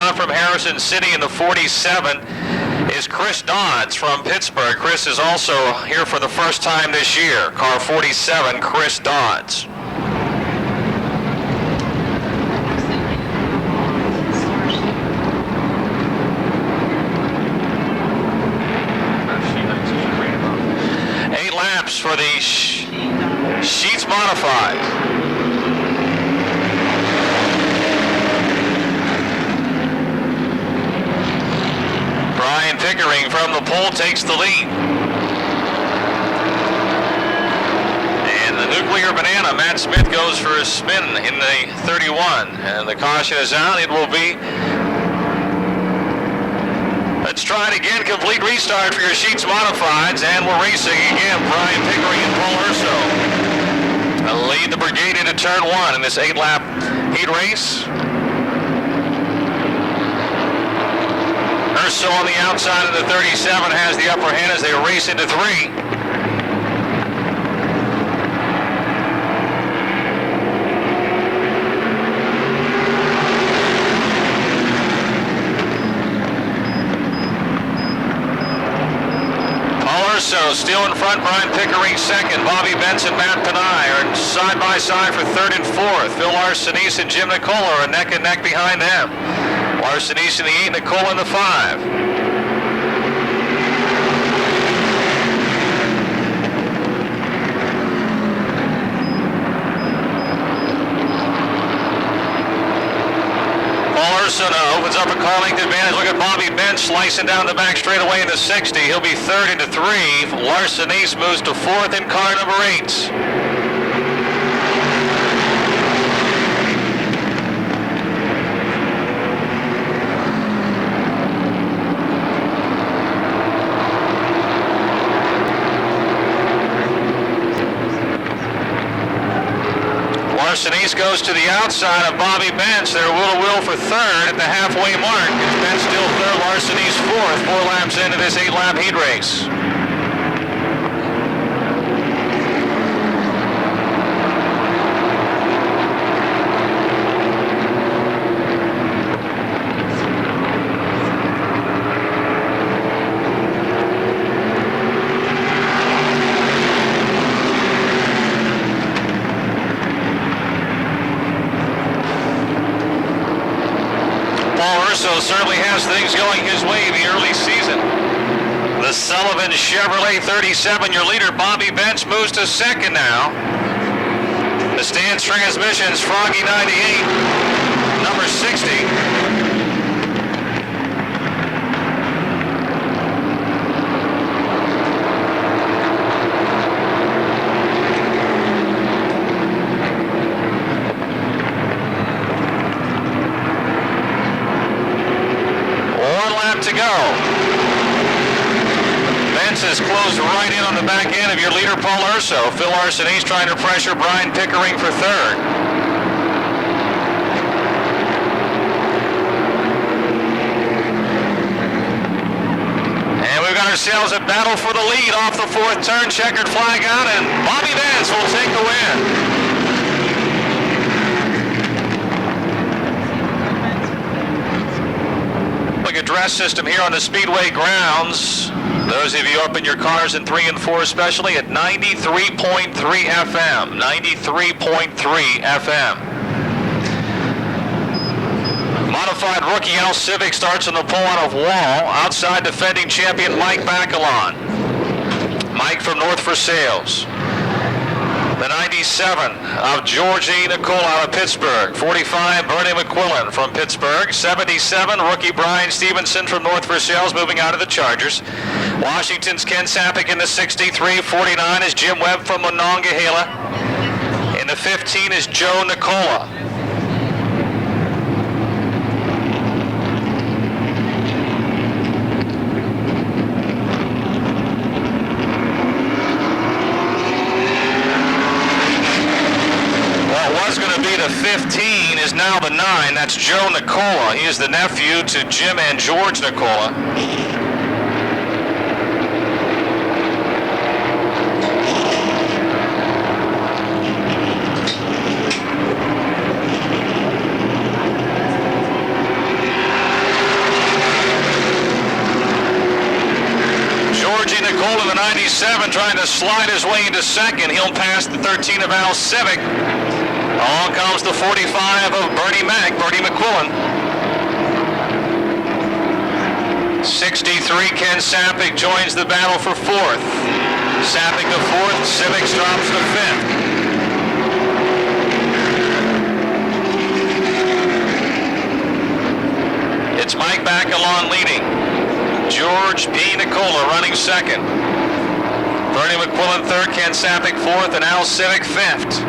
out from Harrison City in the 47 is Chris Dodds from Pittsburgh. Chris is also here for the first time this year. Car 47, Chris Dodds. For the Sheets Modified. Brian Pickering from the pole takes the lead. And the Nuclear Banana, Matt Smith goes for a spin in the 31. And the caution is out. It will be. Let's try it again. Complete restart for your Sheets Modifieds, and we're racing again. Brian Pickering and Paul Urso lead the brigade into turn 1 in this 8-lap heat race. Urso on the outside of the 37 has the upper hand as they race into 3. So still in front, Brian Pickering second. Bobby Benson, Matt Panay are side by side for third and fourth. Phil Arsenis and Jim Nicola are neck and neck behind them. Arsenis in the 8, Nicola in the 5. Opens up a car length advantage. Look at Bobby Bench slicing down the back straightaway in the 60. He'll be third into 3. Larsenese moves to fourth in car number 8. Larsenese goes to the outside of Bobby Bench. They're will for third at the halfway mark. Bench still third, Larsenese fourth. 4 laps into this 8-lap heat race. Certainly has things going his way the early season. The Sullivan Chevrolet 37, your leader, Bobby Bench, moves to second now. The Stance Transmissions, Froggy 98, number 60. To go. Bench is closed right in on the back end of your leader, Paul Urso. Phil Arsenis trying to pressure Brian Pickering for third. And we've got ourselves a battle for the lead off the 4th turn. Checkered flag out, and Bobby Bench will take the win. Address system here on the Speedway grounds. Those of you up in your cars in 3 and 4 especially at 93.3 FM. 93.3 FM. Modified Rookie L Civic starts on the pole out of wall. Outside defending champion Mike Bacalon. Mike from North for Sales. The 97 of George E. Nicola out of Pittsburgh. 45, Bernie McQuillan from Pittsburgh. 77, rookie Brian Stevenson from North Versailles moving out of the Chargers. Washington's Ken Sappick in the 63. 49 is Jim Webb from Monongahela. In the 15 is Joe Nicola. The 15 is now the 9. That's Joe Nicola. He is the nephew to Jim and George Nicola. pole in the 97, trying to slide his way into second. He'll pass the 13 of Al Civic. Along comes the 45 of Bernie McQuillan. 63, Ken Sapik joins the battle for fourth. Sapik to fourth, Civics drops to fifth. It's Mike Bacalon leading. George P. Nicola running second. Bernie McQuillan third, Ken Sapik fourth, and Al Civic fifth.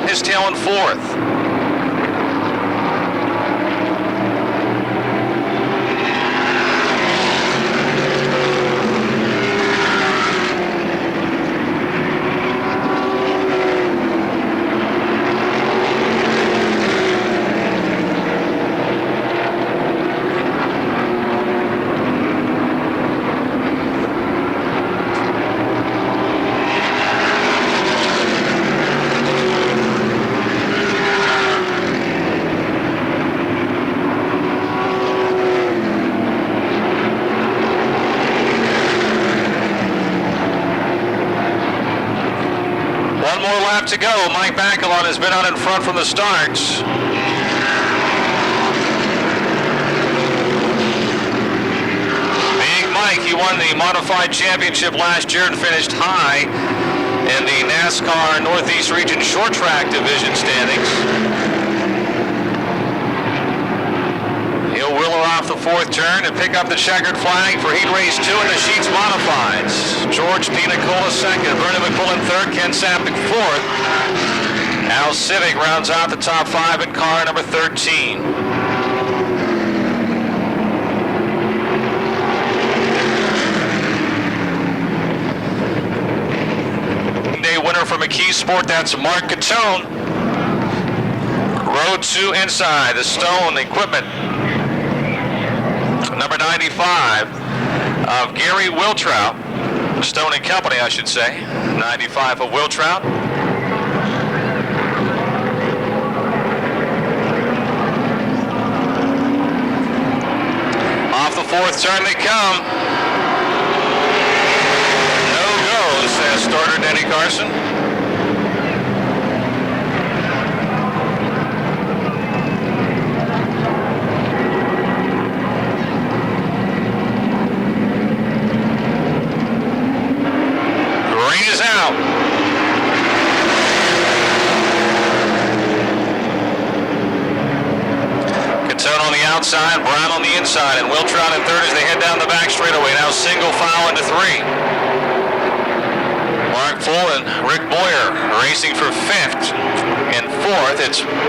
His tail in fourth. One more lap to go. Mike Bacalon has been out in front from the start. Big Mike, he won the Modified Championship last year and finished high in the NASCAR Northeast Region Short Track Division standings. He'll wheeler off the fourth turn and pick up the checkered flag for Heat Race 2 in the Sheets Modifieds. George P. Nicola second, Bernie McQuillan third, Ken Sapik fourth. Al Civic rounds out the top five in car number 13. Day winner for McKee Sport, that's Mark Catone. Row 2 inside, the Stone equipment. Number 95 of Gary Wiltrout. Stone and Company, I should say. 95 of Wiltrout. Off the fourth turn they come. No go, says starter Denny Carson. Out. Catone on the outside, Brown on the inside, and Wiltrout in third as they head down the back straightaway. Now single file into three. Mark Full and Rick Boyer racing for fifth. In fourth, it's Full fourth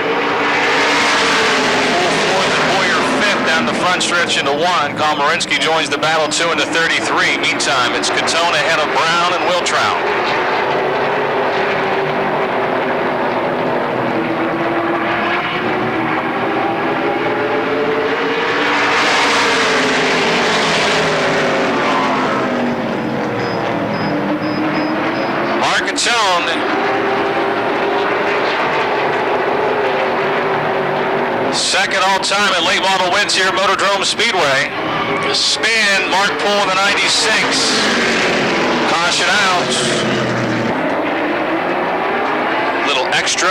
and Boyer fifth down the front stretch into one. Komarinsky joins the battle 2 into 33. Meantime, it's Catone ahead of Brown and Wiltrout. Second all-time at late model wins here at MOTORDROME Speedway. Spin, Mark Poole, the 96. Caution out. Little extra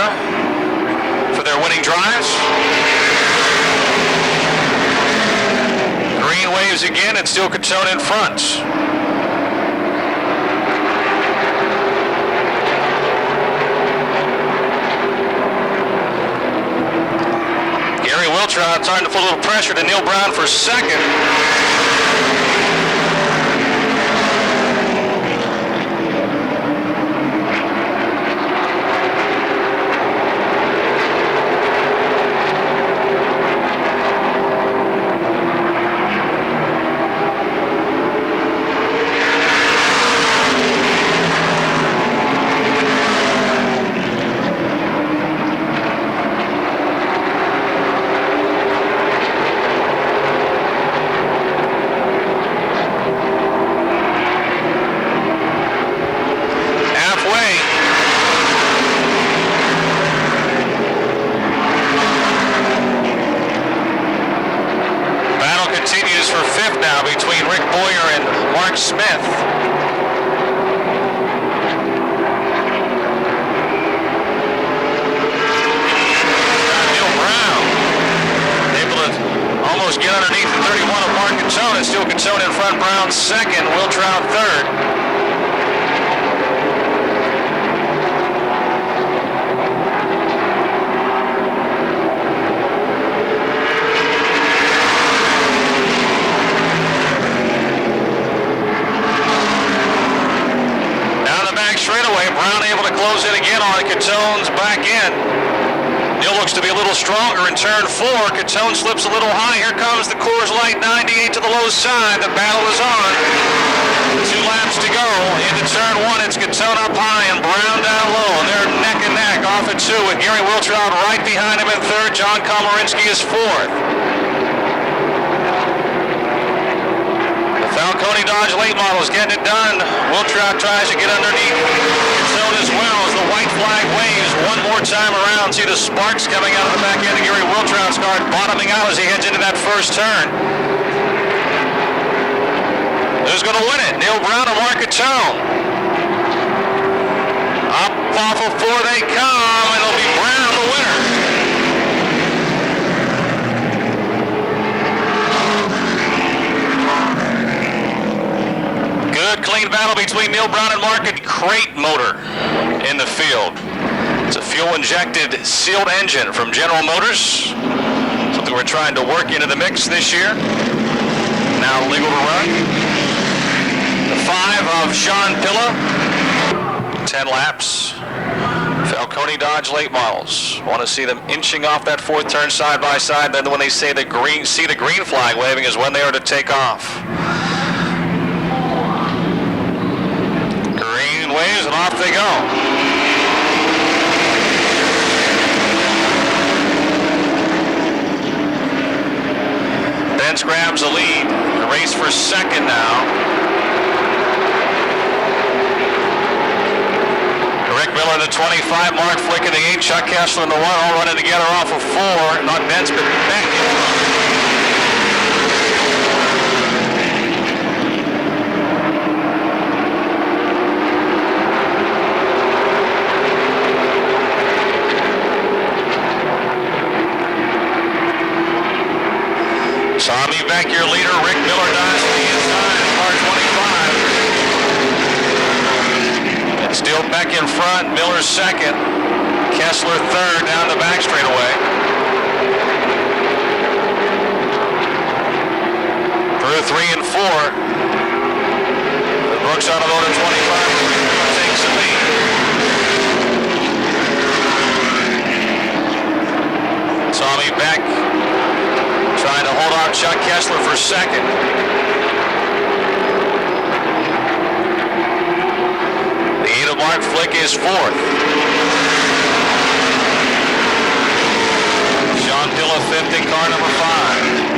for their winning drives. Green waves again, and still Catone in front. Wiltrout trying to put a little pressure to Neil Brown for second. continues for fifth now between Rick Boyer and Mark Smith. Neil Brown able to almost get underneath the 31 of Mark Cantone. It's still Cantone in front, Brown second, Will Trout third. Straightaway, Brown able to close in again on Cantone's back end. Neil looks to be a little stronger in turn 4. Cantone slips a little high. Here comes the Coors Light 98 to the low side. The battle is on. 2 laps to go. Into turn 1, it's Cantone up high and Brown down low. And they're neck and neck off at 2 with Gary Wiltrout right behind him in third. John Komarinsky is fourth. Falcone Dodge late models getting it done. Wiltrout tries to get underneath Cantone as well as the white flag waves one more time around. See the sparks coming out of the back end of Gary Wiltrout's car, bottoming out as he heads into that first turn. Who's going to win it? Neil Brown or Mark Cantone? Up off of 4 they come, and it'll be Brown the winner. Good clean battle between Neil Brown and Mark. Crate motor in the field. It's a fuel-injected sealed engine from General Motors. Something we're trying to work into the mix this year. Now legal to run. The 5 of Sean Pilla. 10 laps. Falcone Dodge late models. Want to see them inching off that 4th turn side by side. Then when they say the green flag waving is when they are to take off. Waves and off they go. Benz grabs the lead. The race for second now. Rick Miller in the 25, Mark Flick in the 8, Chuck Kessler in the 1, all running together off of 4. Not Benz, but back in front. Tommy Beck, your leader. Rick Miller dives to the inside, car 25. And still Beck in front, Miller second. Kessler third down the back straightaway. Through 3 and 4. The Brooks Automotive 25 takes the lead. Tommy Beck trying to hold on Chuck Kessler for second. The 8 of Mark Flick is 4th. Sean Pilla 5th in car number 5.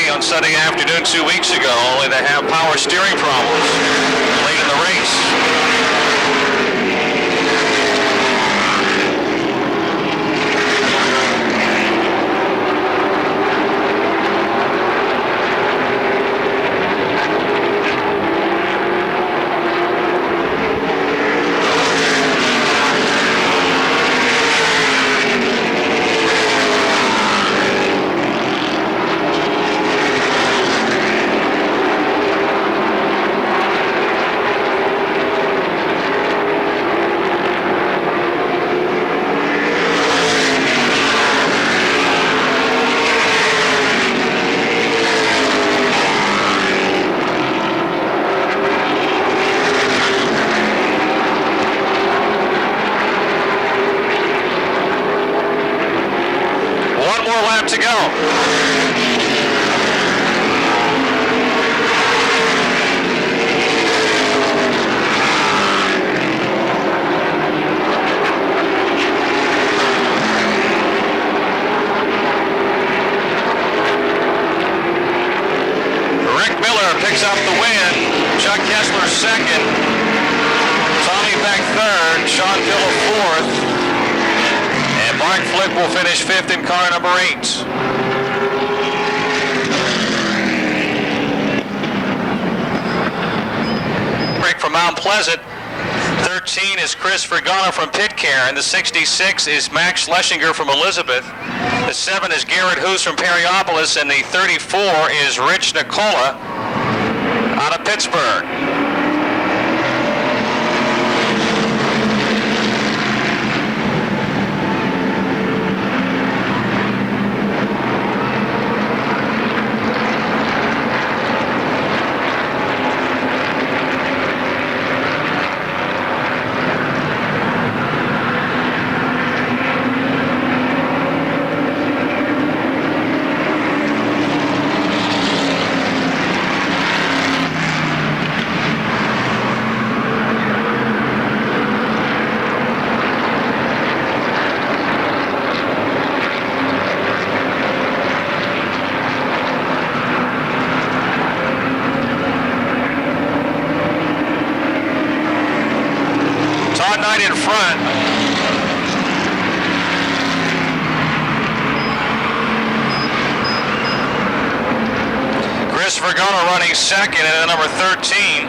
On Sunday afternoon 2 weeks ago, only to have power steering problems late in the race. To go. second. Tommy Beck third. Sean Dilla fourth. And Mark Flick will finish fifth in car number 8. Break from Mount Pleasant. 13 is Chris Vergana from Pitcairn. The 66 is Max Schlesinger from Elizabeth. The 7 is Garrett Hoos from Perryopolis. And the 34 is Rich Nicola out of Pittsburgh. In front. Chris Vergana running second, and then number 13.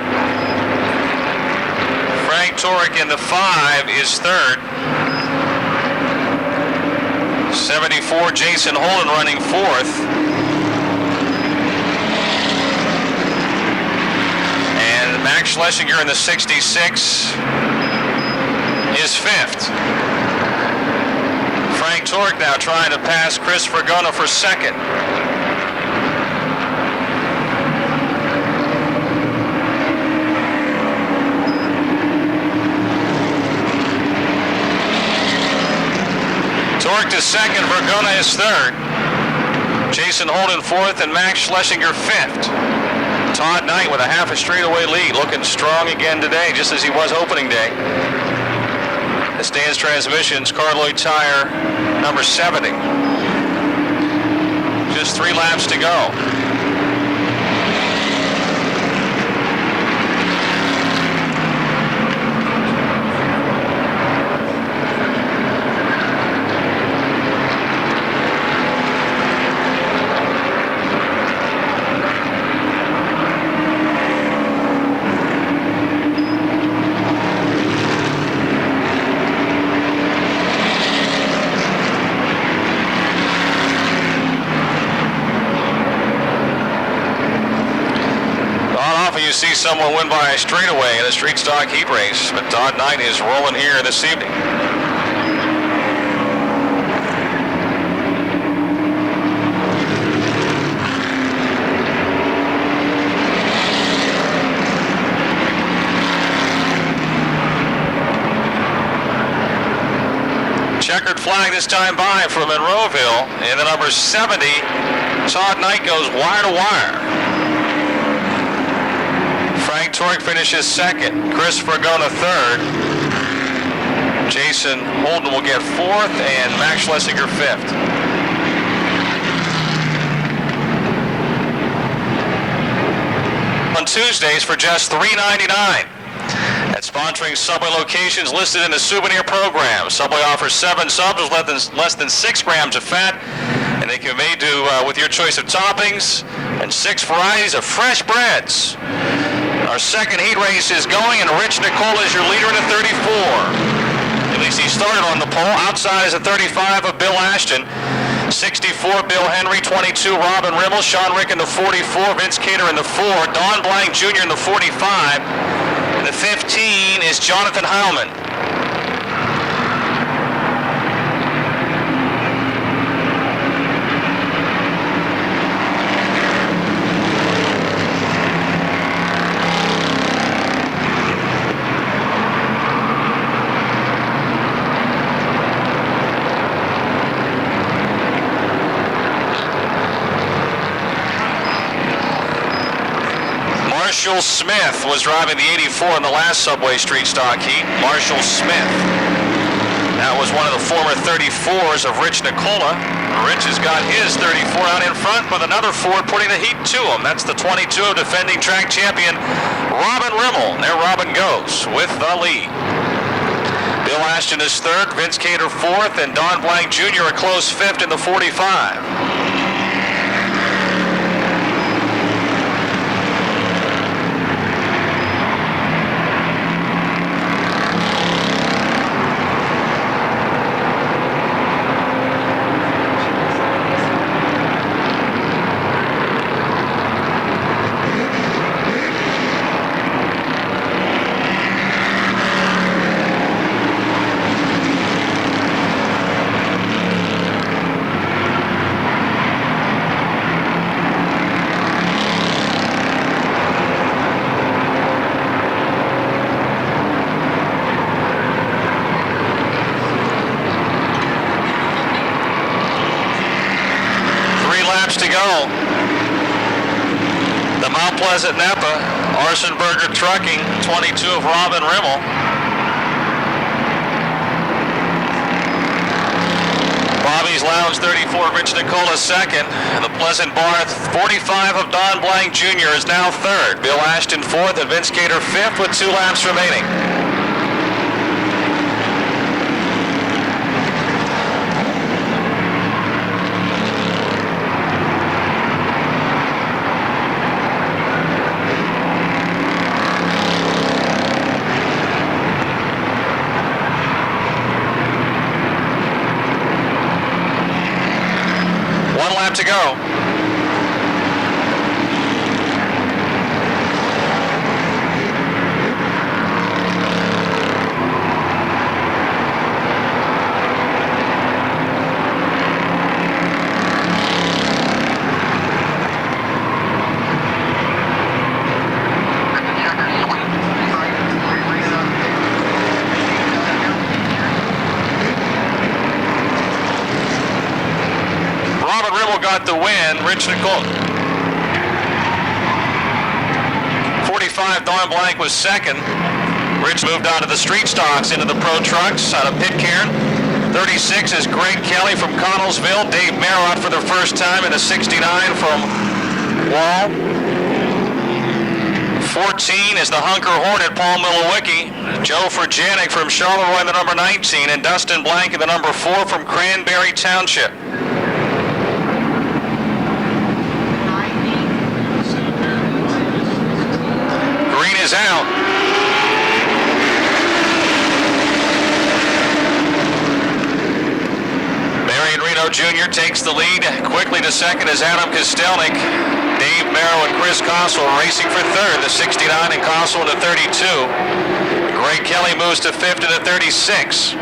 Frank Torek in the 5 is third. 74 Jason Holden running fourth. And Max Schlesinger in the 66 is fifth. Frank Torek now trying to pass Chris Vergana for second. Torek to second, Vergana is third. Jason Holden fourth and Max Schlesinger fifth. Todd Knight with a half a straightaway lead, looking strong again today, just as he was opening day. The Stan's Transmissions, Carloy Tire, number 70. Just 3 laps to go. You see someone win by a straightaway in a street stock heat race, but Todd Knight is rolling here this evening. Checkered flag this time by from Monroeville, and the number 70, Todd Knight goes wire to wire. Frank Torek finishes second. Chris Vergana third. Jason Holden will get fourth, and Max Schlesinger fifth. On Tuesdays for just $3.99. At sponsoring Subway locations listed in the souvenir program. Subway offers 7 subs with less than 6 grams of fat, and they can be made to with your choice of toppings and 6 varieties of fresh breads. Our second heat race is going, and Rich Nicola is your leader in the 34. At least he started on the pole. Outside is the 35 of Bill Ashton. 64, Bill Henry. 22, Robin Rimmel. Sean Rick in the 44. Vince Cater in the 4. Don Blank Jr. in the 45. And the 15 is Jonathan Heilman. Marshall Smith was driving the 84 in the last Subway Street Stock Heat. Marshall Smith. That was one of the former 34s of Rich Nicola. Rich has got his 34 out in front with another Ford putting the heat to him. That's the 22 of defending track champion Robin Rimmel. There Robin goes with the lead. Bill Ashton is third, Vince Cater fourth, and Don Blank Jr. a close fifth in the 45. To go. The Mount Pleasant Napa, Arsenberger Trucking, 22 of Robin Rimmel. Bobby's Lounge, 34 of Rich Nicola second. The Pleasant Bar, 45 of Don Blank Jr. is now third. Bill Ashton fourth and Vince Cater fifth with 2 laps remaining. To go. Got the win. Rich Nicola. 45, Don Blank was second. Rich moved out of the street stocks into the pro trucks out of Pitcairn. 36 is Greg Kelly from Connellsville. Dave Merrow out for the first time in a 69 from Wall. 14 is the Hunker Hornet, Paul Milowicki. Joe Furjanic from Charleroi in the number 19, and Dustin Blank in the number 4 from Cranberry Township. Is out. Marion Reno Jr. takes the lead. Quickly to second is Adam Kostelnik. Dave Merrow and Chris Kossel racing for third. The 69 and Kossel in the 32. Greg Kelly moves to fifth in the 36.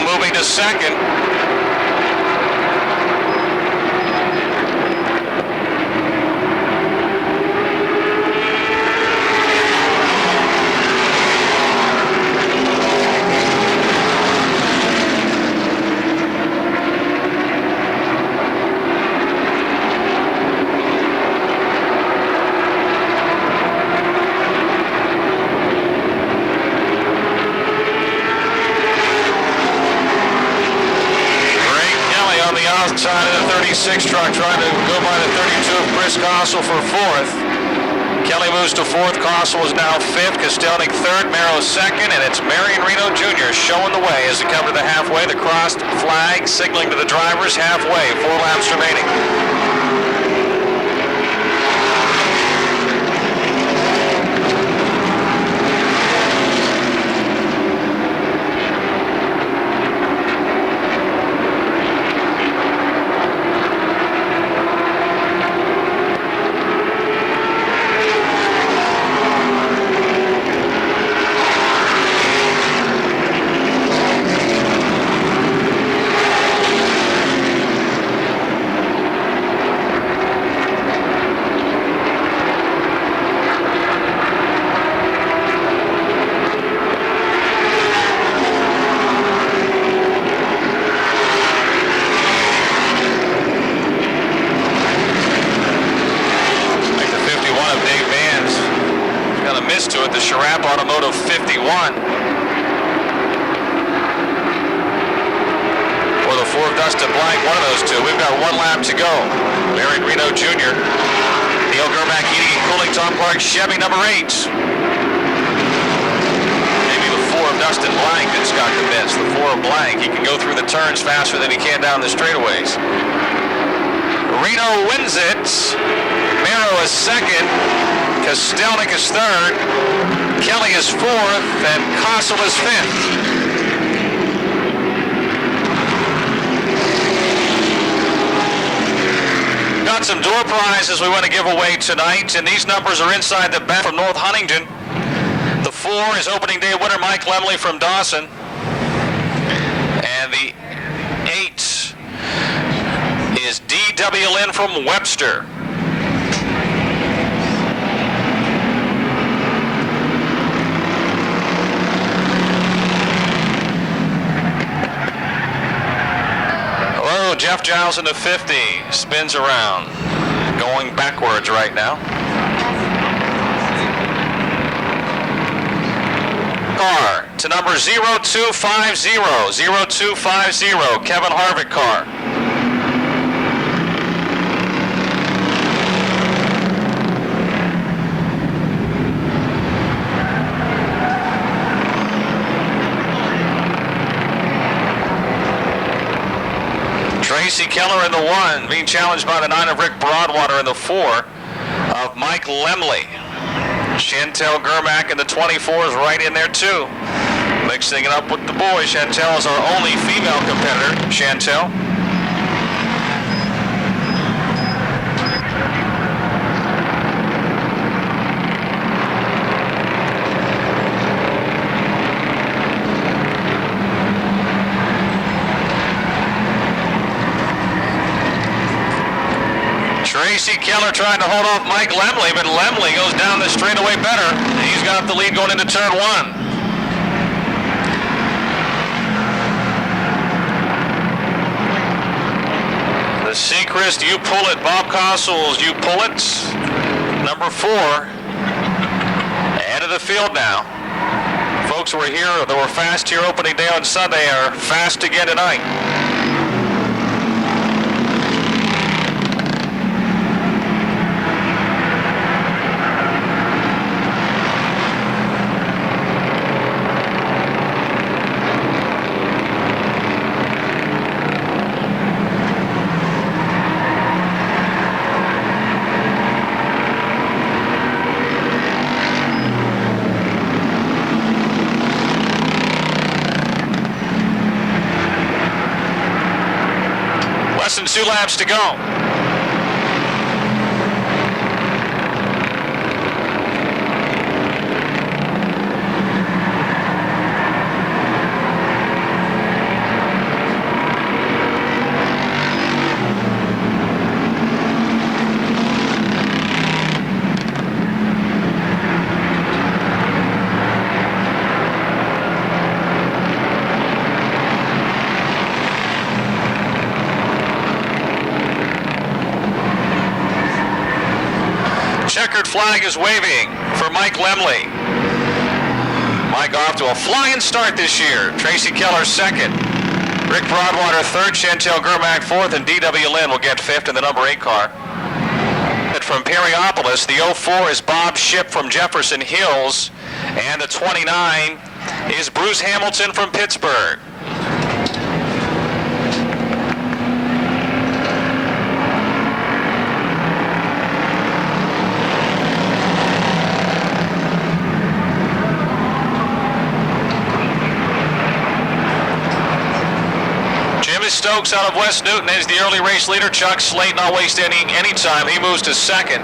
Moving to second. Outside of the 36 truck, trying to go by the 32 of Chris Kossel for fourth. Kelly moves to fourth. Kossel is now fifth. Kostelnik third. Merrow second, and it's Marion Reno Jr. showing the way as they come to the halfway. The crossed flag signaling to the drivers halfway. 4 laps remaining. Or the 4 of Dustin Blank, one of those two. We've got 1 lap to go. Larry Reno Jr. Neil Germack Heating and Cooling, Tom Clark, Chevy number 8. Maybe the 4 of Dustin Blank that's got the miss. The 4 of Blank, he can go through the turns faster than he can down the straightaways. Reno wins it. Mero is second. Kostelnik is third. Kelly is fourth, and Kossel is fifth. Got some door prizes we want to give away tonight, and these numbers are inside the bat from North Huntington. The 4 is opening day winner Mike Lemley from Dawson, and the 8 is D.W. Lynn from Webster. Jeff Giles in the 50, spins around, going backwards right now. Car to number 0250, 0250, Kevin Harvick car. Tracy Keller in the 1, being challenged by the 9 of Rick Broadwater, in the 4 of Mike Lemley. Chantel Germack in the 24 is right in there too. Mixing it up with the boys. Chantel is our only female competitor. Chantel. Tracy Keller trying to hold off Mike Lemley, but Lemley goes down the straightaway better. He's got the lead going into turn 1. The Sechrist, you pull it. Bob Kossel's, you pull it. Number 4. Ahead of the field now. Folks who were here, that were fast here opening day on Sunday, are fast again tonight. Less than 2 laps to go. Checkered flag is waving for Mike Lemley. Mike off to a flying start this year. Tracy Keller second. Rick Broadwater third. Chantel Germack fourth. And D.W. Lynn will get fifth in the number 8 car. From Perryopolis, the 04 is Bob Shipp from Jefferson Hills. And the 29 is Bruce Hamilton from Pittsburgh. Stokes out of West Newton is the early race leader. Chuck Slate not wasting any time. He moves to second.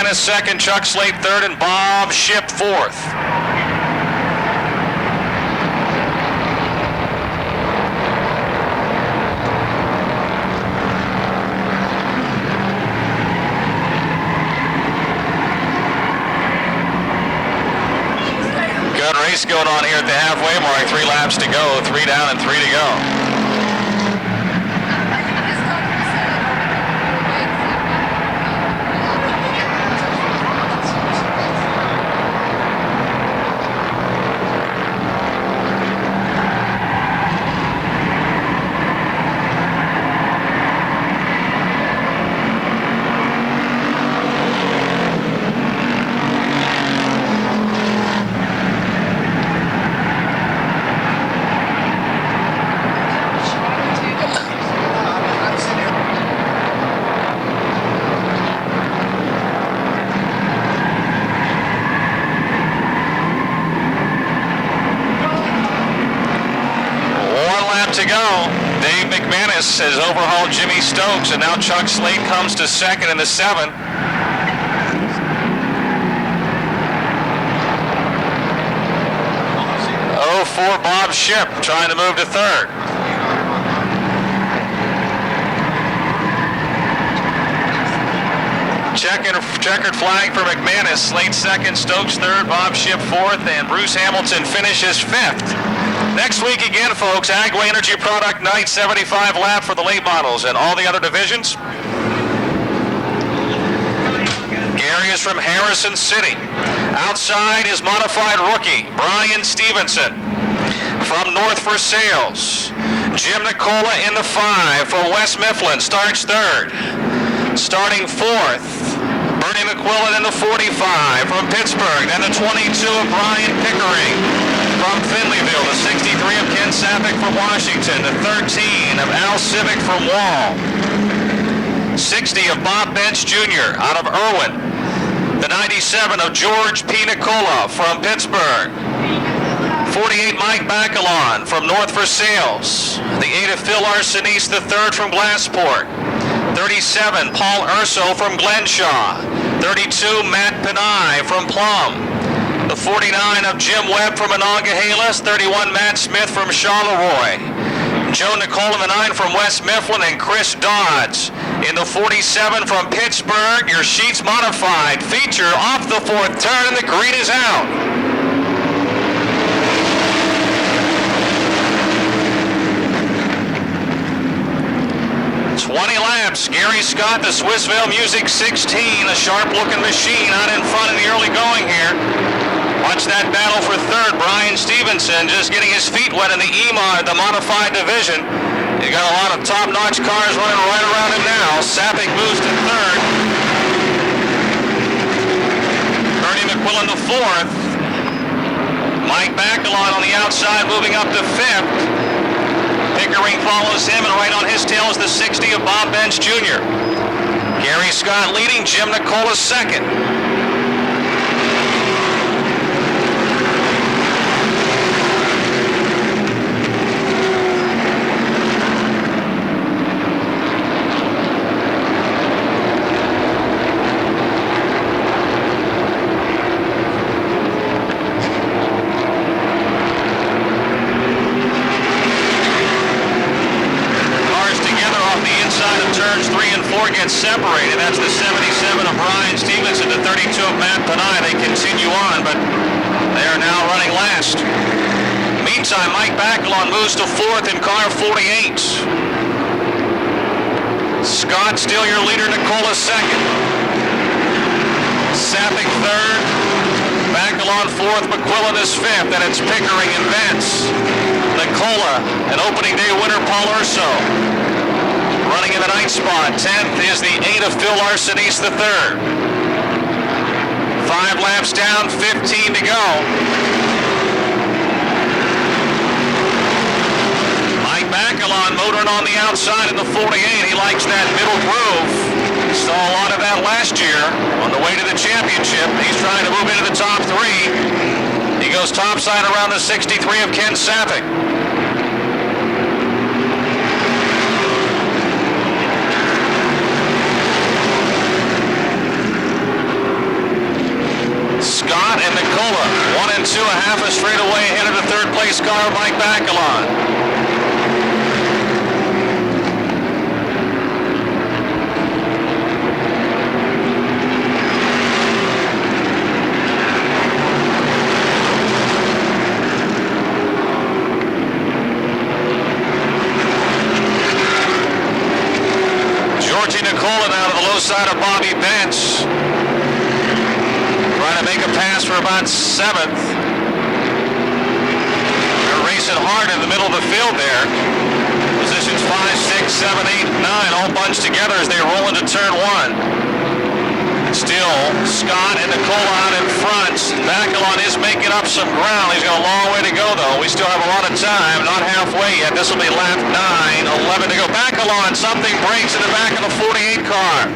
McManus second, Chuck Slate third, and Bob Ship fourth. Good race going on here at the halfway mark. 3 laps to go, 3 down and 3 to go. To go. Dave McManus has overhauled Jimmy Stokes, and now Chuck Slate comes to second in the 7. For Bob Ship trying to move to third. Checkered flag for McManus. Slate second, Stokes third, Bob Ship fourth, and Bruce Hamilton finishes fifth. Next week again, folks, Agway Energy Product Night, 75 lap for the late models and all the other divisions. Gary is from Harrison City. Outside is modified rookie Brian Stevenson. From North for Sales, Jim Nicola in the 5 from West Mifflin, starts third. Starting fourth, Bernie McQuillan in the 45 from Pittsburgh, then the 22 of Brian Pickering from Finleyville, the 63 of Ken Sapek from Washington, the 13 of Al Civic from Wall, 60 of Bob Bench Jr. out of Irwin, the 97 of George P. Nicola from Pittsburgh, 48 Mike Bacalon from North for Sales, the 8 of Phil Arsenis, the 3rd from Glassport, 37 Paul Urso from Glenshaw, 32 Matt Panay from Plum, the 49 of Jim Webb from Monongahela, 31 Matt Smith from Charleroi, Joe Nicola the 9 from West Mifflin, and Chris Dodds in the 47 from Pittsburgh. Your sheet's modified. Feature off the 4th turn, and the green is out. 20 laps. Gary Scott, the Swissvale Music 16, a sharp-looking machine out in front in the early going here. Watch that battle for third. Brian Stevenson just getting his feet wet in the EMOD, the modified division. You got a lot of top-notch cars running right around him now. Sapek moves to third. Bernie McQuillan the 4th. Mike Bacalon on the outside moving up to 5th. Pickering follows him, and right on his tail is the 60 of Bob Bench Jr. Gary Scott leading, Jim Nicola second. Gets separated. That's the 77 of Brian Stevenson, the 32 of Matt Panay. They continue on, but they are now running last. Meantime, Mike Bacalon moves to 4th in car 48. Scott still your leader, Nicola 2nd. Sapek 3rd. Bacalon 4th, McQuillan is 5th, and it's Pickering and Vance. Nicola, an opening day winner, Paul Urso. Running in the 9th spot. 10th is the 8 of Phil Arsenis the 3rd. 5 laps down, 15 to go. Mike Bacalon motoring on the outside in the 48. He likes that middle groove. Saw a lot of that last year on the way to the championship. He's trying to move into the top 3. He goes topside around the 63 of Ken Sapek. a half a straightaway ahead of the third place car, Mike Bacalon. Nicola now to the low side of Bobby Bench. Trying to make a pass for about 7th. They're racing hard in the middle of the field there. Positions 5, 6, 7, 8, 9 all bunched together as they roll into turn 1. Still, Scott and Nicola out in front. Bacalon is making up some ground. He's got a long way to go, though. We still have a lot of time, not halfway yet. This will be lap 9, 11 to go. Bacalon, something breaks in the back of the 48 car.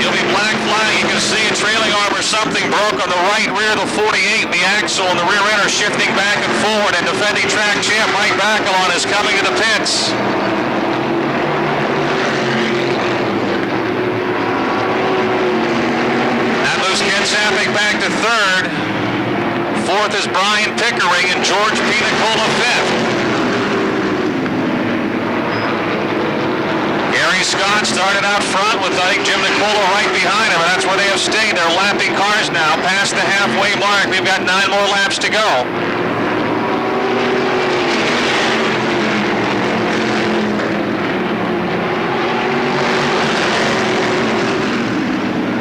He'll be black flying. You can see a trailing arm or something broke on the right rear of the 48. The axle and the rear end are shifting back and forward, and defending track champ Mike Bacalon is coming into pits. Ken Zappick back to 3rd. 4th is Brian Pickering and George P. Nicola 5th. Gary Scott started out front with, I think, Jim Nicola right behind him, and that's where they have stayed. They're lapping cars now past the halfway mark. We've got 9 more laps to go.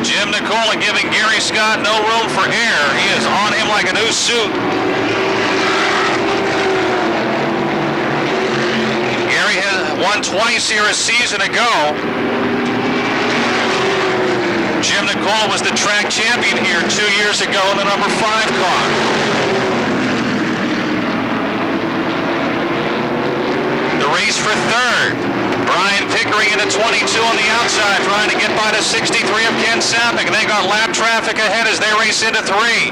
Jim Nicola giving Gary Scott no room for air. He is on him like a new suit. Gary has won twice here a season ago. Jim Nicola was the track champion here 2 years ago in the number 5 car. The race for 3rd. Brian Pickering in the 22 on the outside, trying to get by the 63 of Ken Zappick, and they got lap traffic ahead as they race into 3.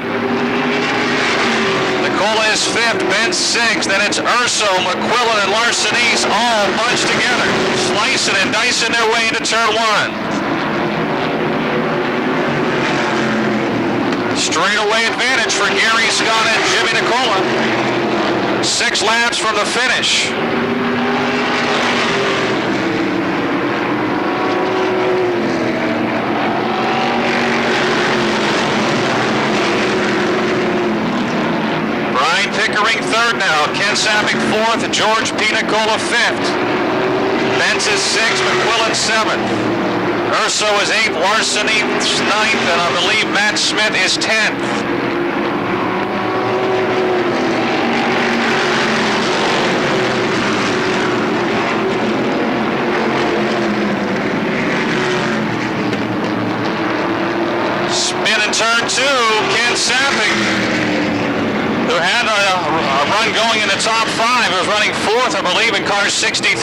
Nicola is 5th, Ben 6th, then it's Urso, McQuillan, and Larsenese all bunched together, slicing and dicing their way into turn 1. Straightaway advantage for Gary Scott and Jimmy Nicola. 6 laps from the finish. Pickering 3rd now, Ken Zappick 4th, George P. Nicola 5th. Benz is 6th, McQuillan 7th. Urso is 8th, Larsenese 9th, and I believe Matt Smith is 10th. Spin in turn 2, Ken Zappick, who had a run going in the top 5. He was running 4th, I believe, in car 63.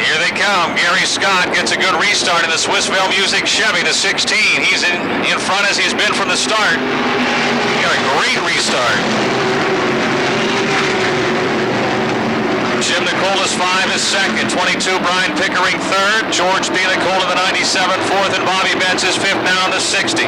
Here they come. Gary Scott gets a good restart in the Swissvale Music Chevy, the 16. He's in front as he's been from the start. He got a great restart. Jim Nicola's 5 is 2nd. 22, Brian Pickering 3rd. George P. Nicola the 97, 4th, and Bobby Benz is 5th now in the 60.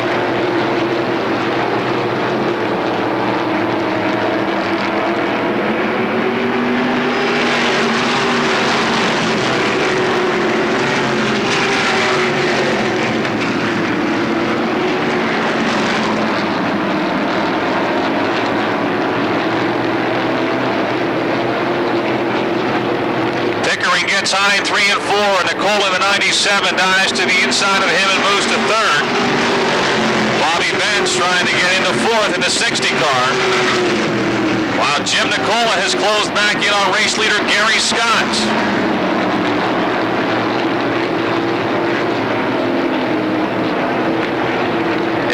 Gets high in 3 and 4. Nicola the 97 dives to the inside of him and moves to 3rd. Bobby Bench trying to get into 4th in the 60 car. While Jim Nicola has closed back in on race leader Gary Scott.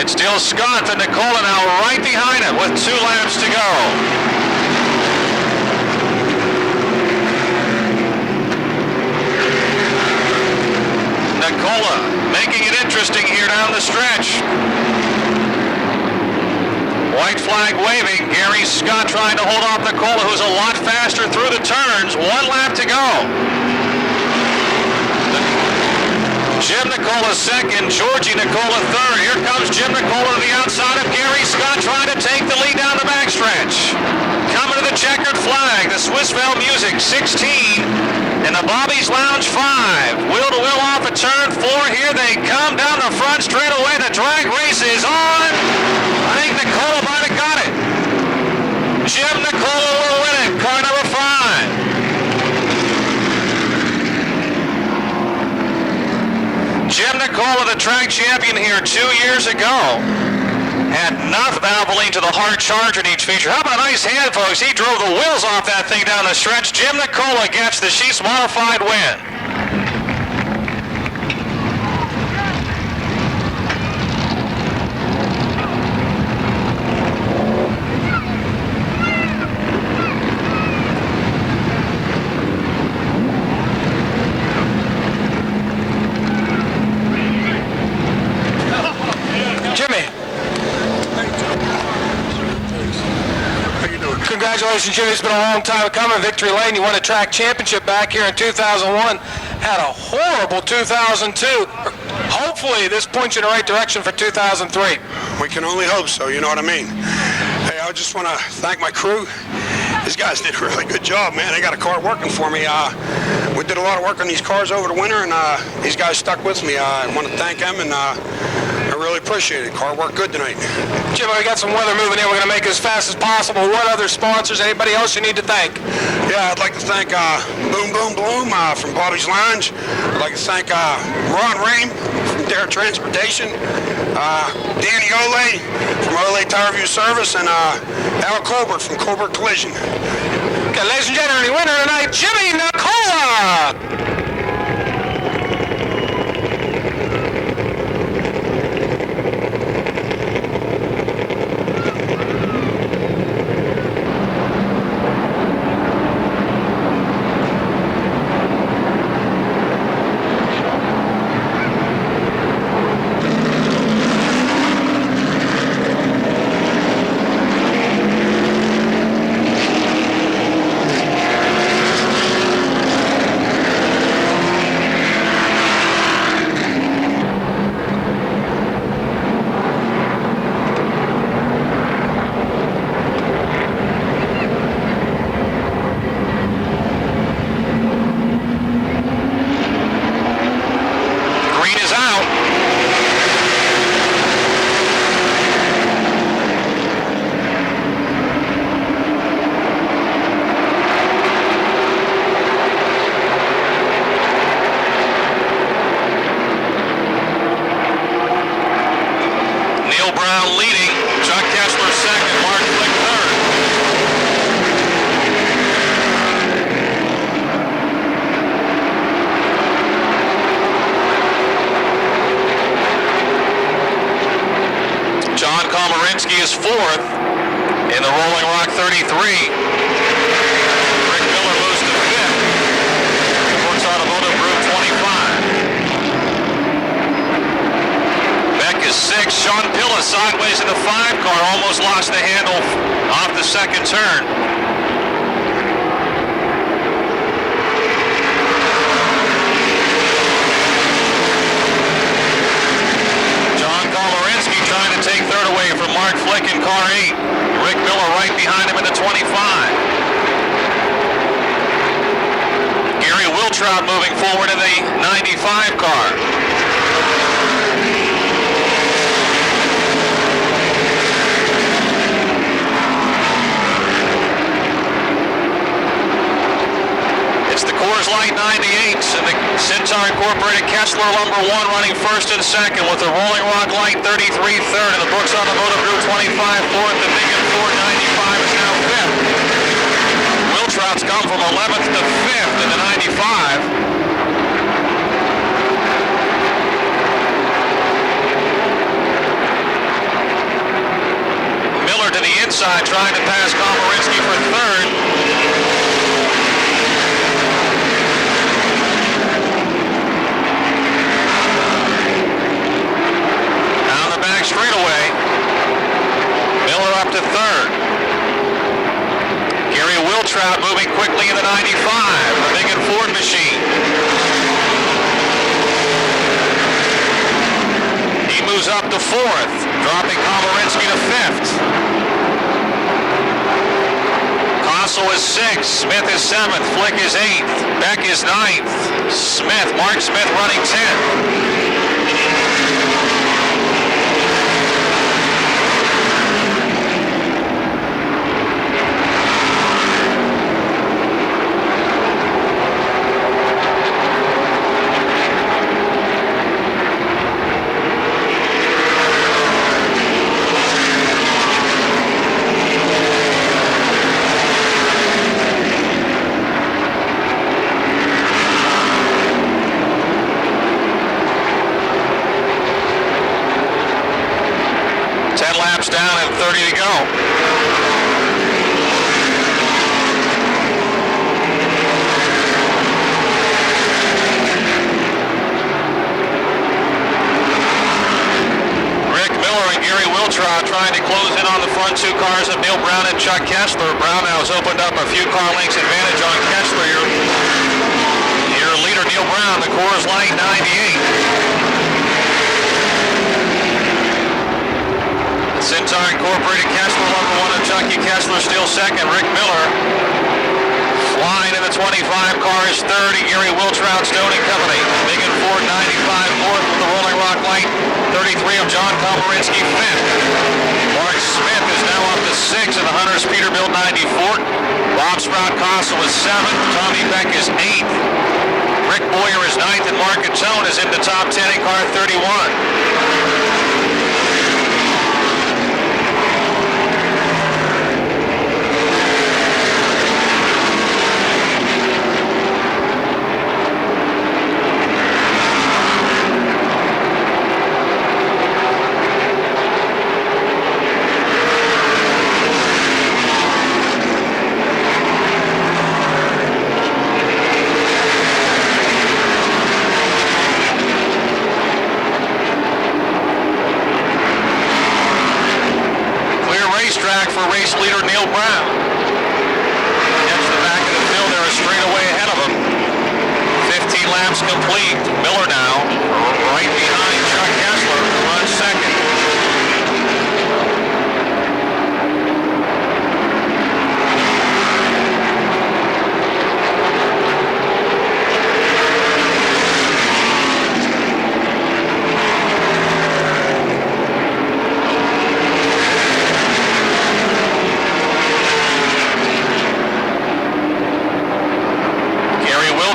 It's still Scott and Nicola now right behind him with 2 laps to go. Nicola making it interesting here down the stretch. White flag waving. Gary Scott trying to hold off Nicola, who's a lot faster through the turns. 1 lap to go. Jim Nicola second, Georgie Nicola third. Here comes Jim Nicola to the outside of Gary Scott, trying to take the lead down the backstretch. Coming to the checkered flag, the Swissvale Music 16, and the Bobby's Lounge 5. Wheel to wheel off at turn 4. Here they come down the front straightaway. The drag race is on. I think Nicola might have got it. Jim Nicola will win it. Car number 5. Jim Nicola, the track champion here 2 years ago, had nothing Valvoline to the hard charger in each feature. How about a nice hand, folks? He drove the wheels off that thing down the stretch. Jim Nicola gets the Sheets Modified win. Congratulations, Jimmy. It's been a long time coming. Victory Lane, you won a track championship back here in 2001. Had a horrible 2002. Hopefully, this points you in the right direction for 2003. We can only hope so, you know what I mean? Hey, I just want to thank my crew. These guys did a really good job, man. They got a car working for me. We did a lot of work on these cars over the winter, and these guys stuck with me. I want to thank them, and I really appreciate it. Car worked good tonight. Jim, we got some weather moving in. We're going to make it as fast as possible. What other sponsors, anybody else you need to thank? Yeah, I'd like to thank Boom Boom Bloom from Bobby's Lounge. I'd like to thank Ron Ream from Dare Transportation, Danny Ole from Ole Tire Review Service, and Al Colbert from Colbert Collision. Okay, ladies and gentlemen, the winner tonight, Jimmy Nicola! Is fourth in the Rolling Rock 33. Rick Miller moves to fifth. Brooks Automotive Group 25. Beck is sixth. Sean Pilla sideways in the 5 car. Almost lost the handle off the second turn. Trying to take third away from Mark Flick in car 8. Rick Miller right behind him in the 25. Gary Wiltrout moving forward in the 95 car. It's the Coors Light 98s and the Centaur Incorporated Kessler Lumber 1 running first and second with the Rolling Rock Light 33 third and the Brooks Automotive Group 25 fourth. The Big and Ford 95 is now fifth. Wiltrout's come from 11th to 5th in the 95. Miller to the inside trying to pass Komarinsky for third. Straightaway. Miller up to third. Gary Wiltrout moving quickly in the 95. The Big and Ford machine. up to 4th, dropping Komarinsky to 5th. Kossel is 6th, Smith is 7th, Flick is 8th, Beck is 9th, Mark Smith running 10th. Down and 30 to go. Rick Miller and Gary Wiltrout trying to close in on the front 2 cars of Neil Brown and Chuck Kessler. Brown now has opened up a few car lengths advantage on Kessler. Your leader, Neil Brown, the Coors Light 98. Centaur Incorporated Kessler, number 1 of Chucky Kessler, still 2nd. Rick Miller flying in the 25 car is 3rd. Gary Wiltrout, Stone & Company. Big and Ford 95 4th with the Rolling Rock Light. 33 of John Komarinsky 5th. Mark Smith is now up to 6th in the Hunters Peterbilt 94. Bob Sprout Kossel is 7th. Tommy Beck is 8th. Rick Boyer is 9th, and Mark Catone is in the top 10 in car 31. For race leader Neil Brown. Gets the back of the field there, a straightaway ahead of him. 15 laps complete. Miller now right behind Chuck Kessler, who runs 2nd.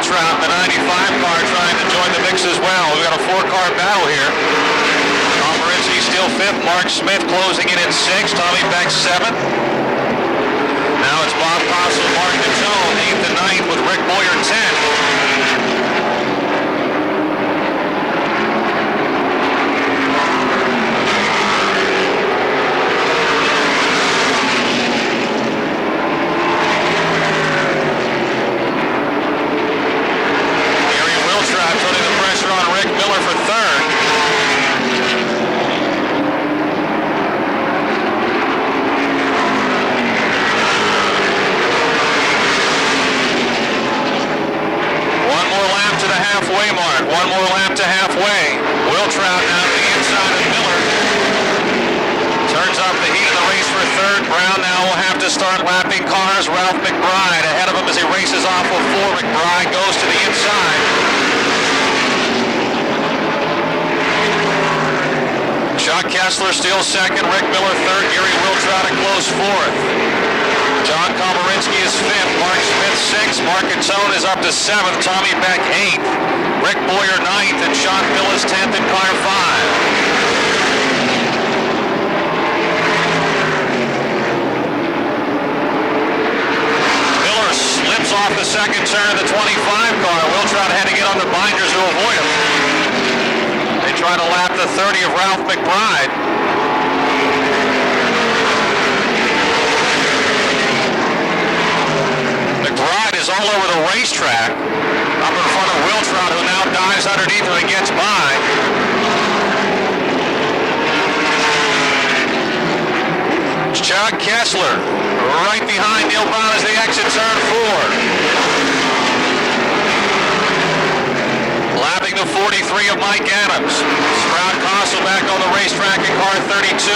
The 95 car trying to join the mix as well. We've got a 4-car battle here. Komarinsky still 5th. Mark Smith closing in 6th. Tommy Beck 7th. Now it's Bob Kossel, Mark Catone, 8th and 9th with Rick Boyer 10th. For 3rd. One more lap to the halfway mark. One more lap to halfway. Wiltrout now to the inside of Miller. Turns up the heat of the race for 3rd. Brown now will have to start lapping cars. Ralph McBride ahead of him as he races off with 4. McBride goes to the inside. Chuck Kessler still 2nd, Rick Miller 3rd, Gary Wiltrout a close 4th. John Komarinsky is 5th, Mark Smith 6th, Mark Catone is up to 7th, Tommy Beck 8th, Rick Boyer 9th, and Sean Phillips 10th in car 5. Miller slips off the 2nd turn of the 25 car. Wiltrout had to get on the binders to avoid him. Try to lap the 30 of Ralph McBride. McBride is all over the racetrack, up in front of Wiltrout, who now dives underneath him and gets by. Chuck Kessler right behind Neil Brown as they exit turn 4. Lap Lapping the 43 of Mike Adams. Sprout Castle back on the racetrack in car 32.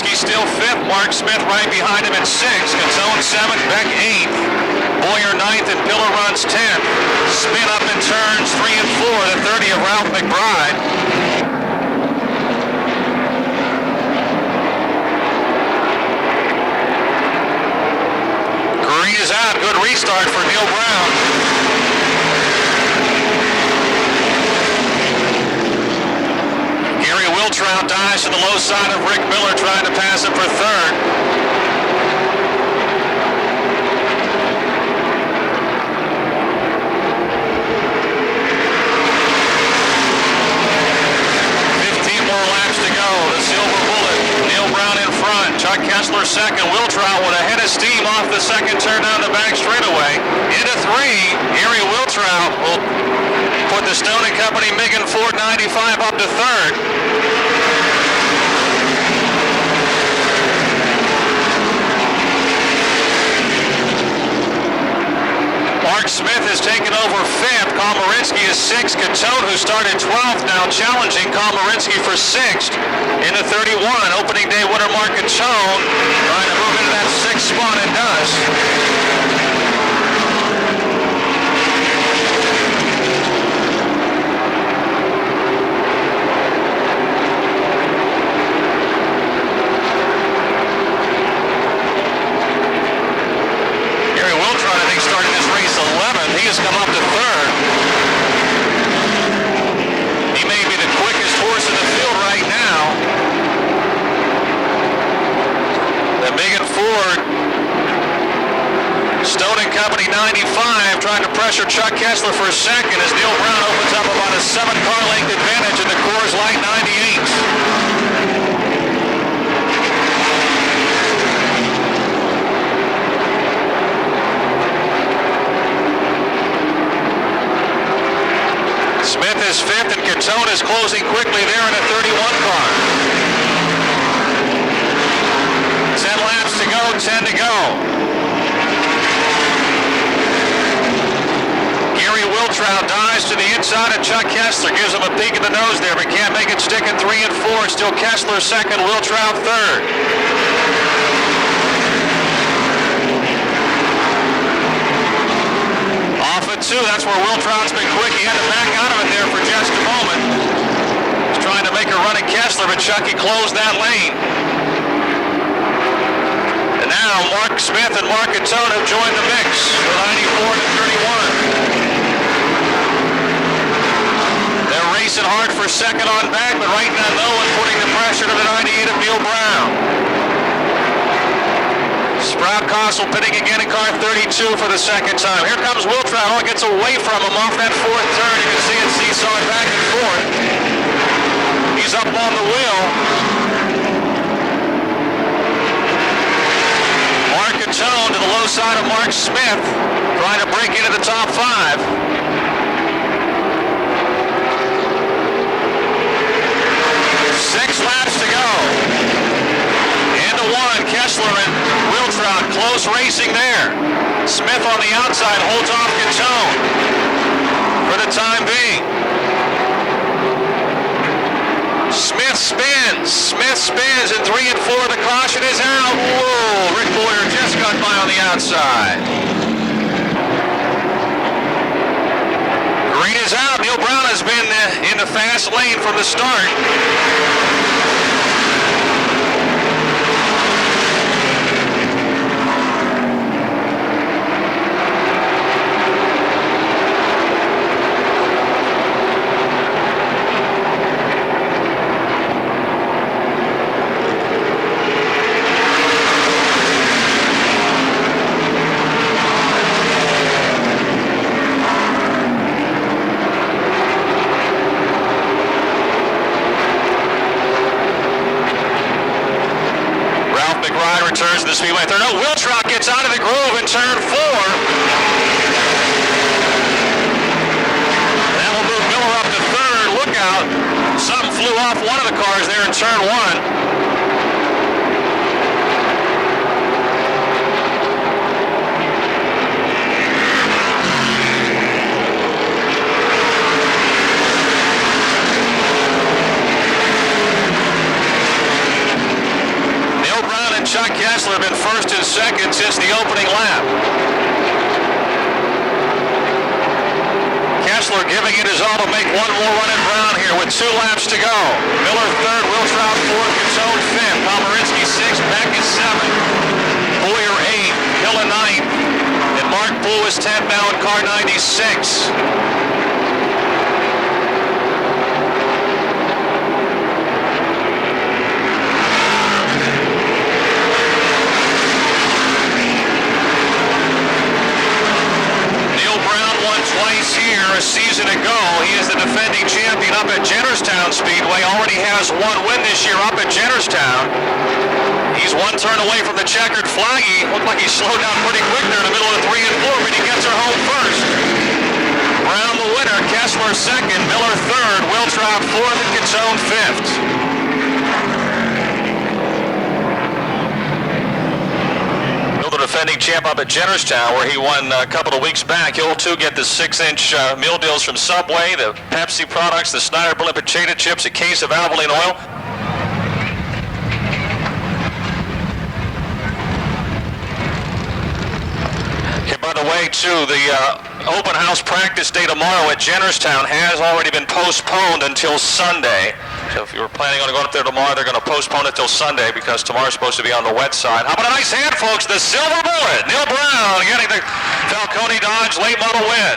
Still fifth, Mark Smith right behind him at sixth. Catone seventh, Beck eighth. Boyer ninth, and Pillar runs 10th. Spin up in turns 3 and 4, the 30 of Ralph McBride. Green is out, good restart for Neil Brown. Wiltrout dives to the low side of Rick Miller, trying to pass him for third. More laps to go. The Silver Bullet. Neil Brown in front. Chuck Kessler second. Wiltrout with a head of steam off the second turn down the back straightaway. Into 3. Erie Wiltrout will put the Stone & Company Miggin Ford 95 up to third. Mark Smith has taken over 5th. Komarinsky is 6th. Catone, who started 12th, now challenging Komarinsky for 6th in the 31. Opening day winner Mark Catone trying to move into that 6th spot and does. Started this race 11th. He has come up to third. He may be the quickest horse in the field right now. The Miggin Ford Stone & Company 95 trying to pressure Chuck Kessler for a second as Neil Brown opens up about a 7-car length advantage in the Coors Light 98. Smith is 5th and Catone is closing quickly there in a 31 car. 10 laps to go, 10 to go. Gary Wiltrout dives to the inside of Chuck Kessler, gives him a peek in the nose there, but can't make it stick in 3 and 4. Still Kessler second, Wiltrout third. Off at 2, that's where Wiltrout's been quick. He had to back out of it there for just a moment. He's trying to make a run at Kessler, but Chucky closed that lane. And now Mark Smith and Mark Catone have joined the mix, the 94 to 31. They're racing hard for second on back, but right now no one putting the pressure to the 98 of Neil Brown. Sprout Castle pitting again in car 32 for the second time. Here comes Wiltrout. Oh, gets away from him off that 4th turn. You can see it seesawing back and forth. He's up on the wheel. Mark Catone to the low side of Mark Smith, trying to break into the top 5. 6 laps to go. Into 1, Kessler and Wiltrout, close racing there. Smith on the outside holds off Catone for the time being. Smith spins in 3 and 4. The caution is out. Whoa, Rick Boyer just got by on the outside. Green is out. Neil Brown has been in the fast lane from the start. Returns to the speedway. There, no, Wiltrout gets out of the groove in turn 4. That will move Miller up to 3rd. Look out. Something flew off one of the cars there in turn 1. Chuck Kessler have been first and second since the opening lap. Kessler giving it his all to make one more run at Brown here with 2 laps to go. Miller 3rd, Wiltrout 4th, Cazone 5th, Pomerinsky 6th, Beck is 7th, Boyer 8th, Hill 9th, and Mark Poole is 10th now in car 96. A season ago, he is the defending champion up at Jennerstown Speedway. Already has 1 win this year up at Jennerstown. He's 1 turn away from the checkered flag. He looked like he slowed down pretty quick there in the middle of the 3 and 4, but he gets her home first. Brown the winner, Kessler 2nd, Miller 3rd, Wiltrout 4th, and Cazone 5th. The defending champ up at Jennerstown, where he won a couple of weeks back. He'll too get the 6-inch meal deals from Subway, the Pepsi products, the Snyder Blimp potato chips, a case of Valvoline oil. Okay, by the way, too, the open house practice day tomorrow at Jennerstown has already been postponed until Sunday. So if you were planning on going up there tomorrow, they're going to postpone it till Sunday because tomorrow's supposed to be on the wet side. How about a nice hand, folks? The Silver Bullet, Neil Brown, getting the Falcone Dodge late model win.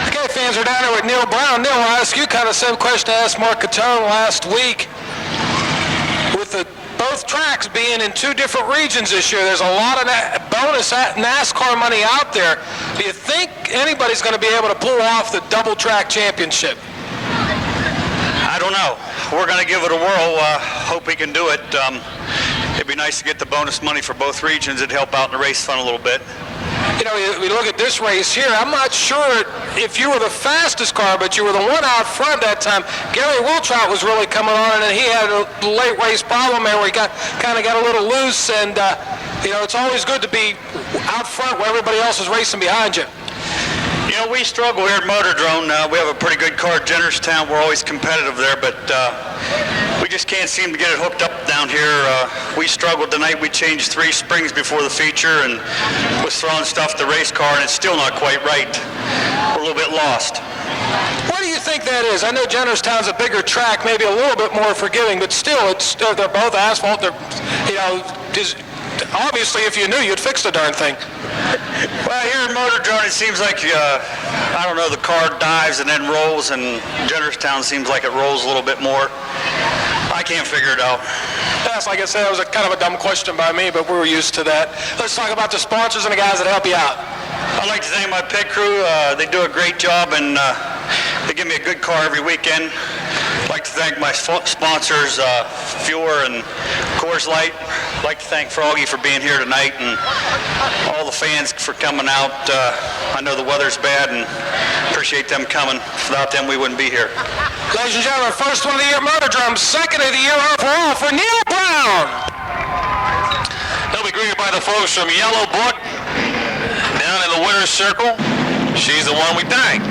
Okay, fans are down there with Neil Brown. Neil, I'll ask you kind of the same question I asked Mark Catone last week. With both tracks being in 2 different regions this year, there's a lot of bonus NASCAR money out there. Do you think anybody's going to be able to pull off the double track championship? I don't know. We're going to give it a whirl. Hope we can do it. It'd be nice to get the bonus money for both regions. It'd help out in the race fun a little bit. You know, we look at this race here. I'm not sure if you were the fastest car, but you were the one out front that time. Gary Wiltrout was really coming on, and he had a late race problem there where he kind of got a little loose. And, you know, it's always good to be out front where everybody else is racing behind you. You know, we struggle here at Motordrome. We have a pretty good car at Jennerstown. We're always competitive there, but we just can't seem to get it hooked up down here. We struggled tonight. We changed 3 springs before the feature and was throwing stuff at the race car, and it's still not quite right. We're a little bit lost. What do you think that is? I know Jennerstown's a bigger track, maybe a little bit more forgiving, but still, they're both asphalt. They're, you know, obviously, if you knew, you'd fix the darn thing. Well, here at Motordrome, it seems like, I don't know, the car dives and then rolls, and Jennerstown seems like it rolls a little bit more. I can't figure it out. Yes, like I said, it was kind of a dumb question by me, but we were used to that. Let's talk about the sponsors and the guys that help you out. I'd like to thank my pit crew. They do a great job, and they give me a good car every weekend. I'd like to thank my sponsors, Fuhr and Coors Light. I'd like to thank Froggy for being here tonight, and all the fans for coming out. I know the weather's bad, and appreciate them coming. Without them, we wouldn't be here. Ladies and gentlemen, first one of the year Motordrome, second of the year overall for Neil Brown. He'll be greeted by the folks from Yellow Book down in the winner's circle. She's the one we thank.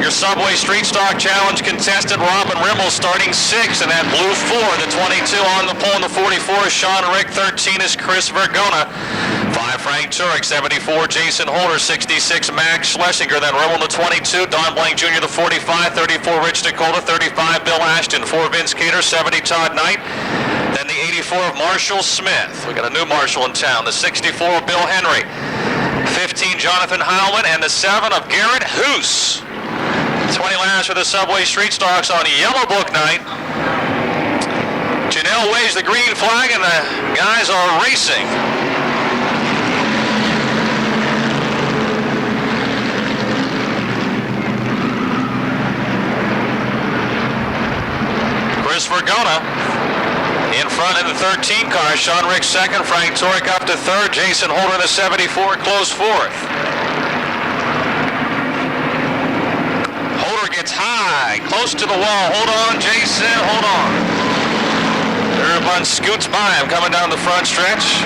Your Subway Street Stock Challenge contestant, Robin Rimmel, starting 6th in that blue 4. The 22 on the pole in the 44 is Sean Rick. 13 is Chris Vergona. 5 Frank Turek. 74 Jason Holder. 66 Max Schlesinger. Then Rimmel the 22. Don Blank Jr. the 45. 34 Rich Dakota. 35 Bill Ashton. 4 Vince Cater. 70 Todd Knight. Then the 84 of Marshall Smith. We got a new Marshall in town. The 64 of Bill Henry. 15 Jonathan Howland. And the 7 of Garrett Hoos. 20 laps for the Subway Street Stocks on Yellow Book night. Janelle waves the green flag and the guys are racing. Chris Vergona in front in the 13 car. Sean Rick second. Frank Turek up to third. Jason Holder in the 74 close fourth. Holder gets high, close to the wall. Hold on, Jason, hold on. Irvine scoots by him coming down the front stretch.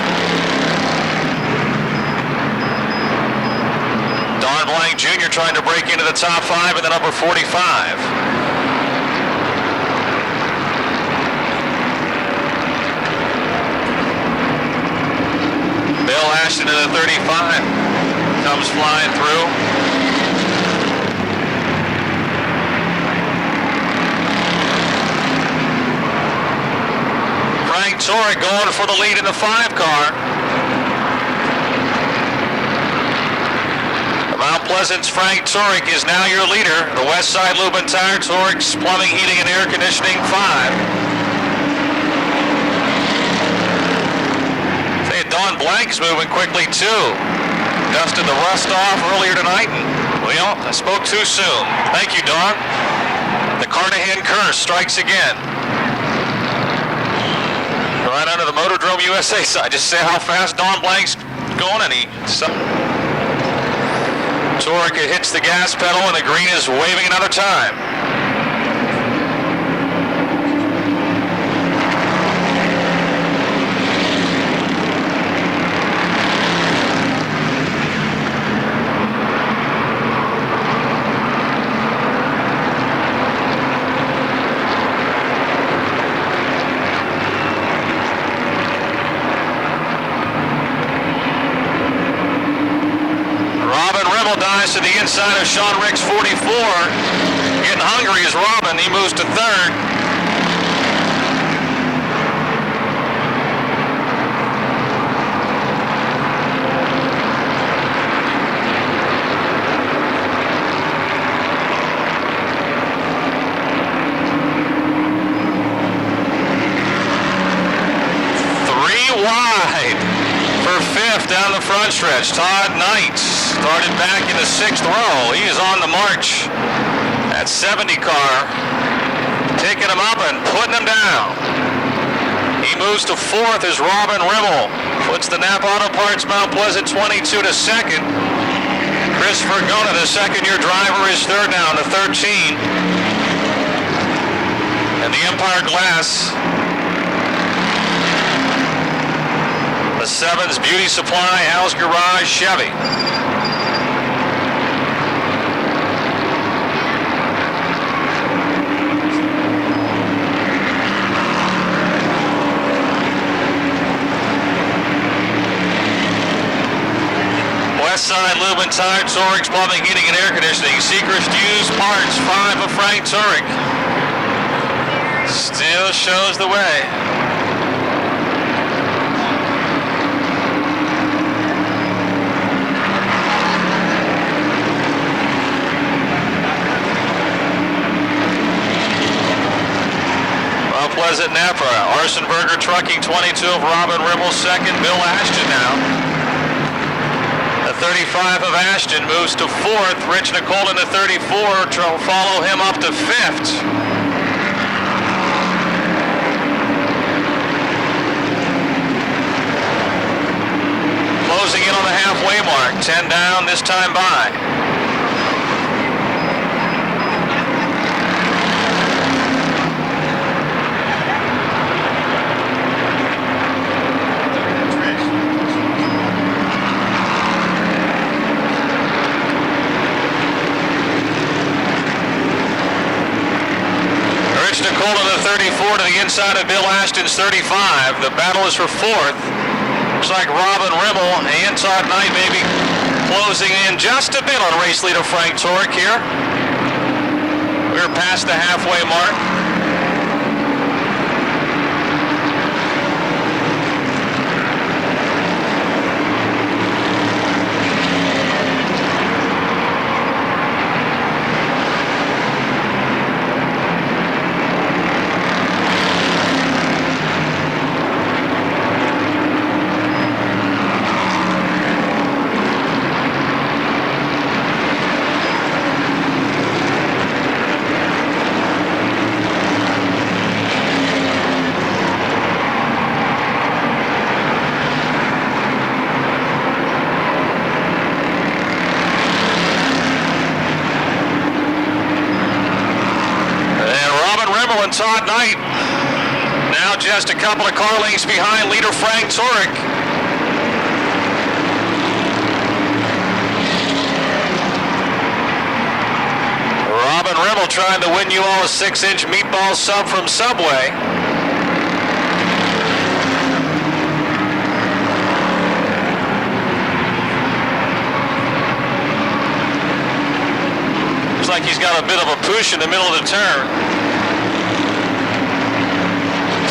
Don Blank Jr. trying to break into the top 5 in the number 45. Bill Ashton in the 35 comes flying through. Frank Turek going for the lead in the 5 car. Mount Pleasant's Frank Turek is now your leader. The West Side Lube and Tire, Turek's Plumbing, Heating, and Air Conditioning 5. Say, Don Blank's moving quickly too. Dusted the rust off earlier tonight. Well, I spoke too soon. Thank you, Don. The Carnahan curse strikes again. Right under the Motordrome USA side. Just say how fast Don Blank's going, and Turek hits the gas pedal, and the green is waving another time. Dies to the inside of Sean Rick's 44. Getting hungry is Robin. He moves to third. Wide for fifth down the front stretch. Todd Knight started back in the 6th row. He is on the march. That 70 car taking him up and putting him down. He moves to 4th as Robin Rimmel puts the Napa Auto Parts Mount Pleasant 22 to 2nd. Chris Vergona, the second-year driver, is third down to 13. And the Empire Glass, the 7's Beauty Supply, Al's Garage, Chevy. Westside Lube and Tire, Turek's Plumbing, Heating, and Air Conditioning. Secret Used Parts, 5 of Frank Turek. Still shows the way. Pleasant Napa. Arsenberger Trucking 22 of Robin Rimmel second. Bill Ashton now. The 35 of Ashton moves to 4th. Rich Nicole in the 34 to follow him up to 5th. Closing in on the halfway mark. 10 down this time by. Nicole in the 34 to the inside of Bill Ashton's 35. The battle is for 4th. Looks like Robin Rimmel and Todd Knight maybe closing in just a bit on race leader Frank Turek here. We're past the halfway mark. Todd Knight now just a couple of car lengths behind leader Frank Turek. Robin Rimmel trying to win you all a 6-inch meatball sub from Subway. Looks like he's got a bit of a push in the middle of the turn.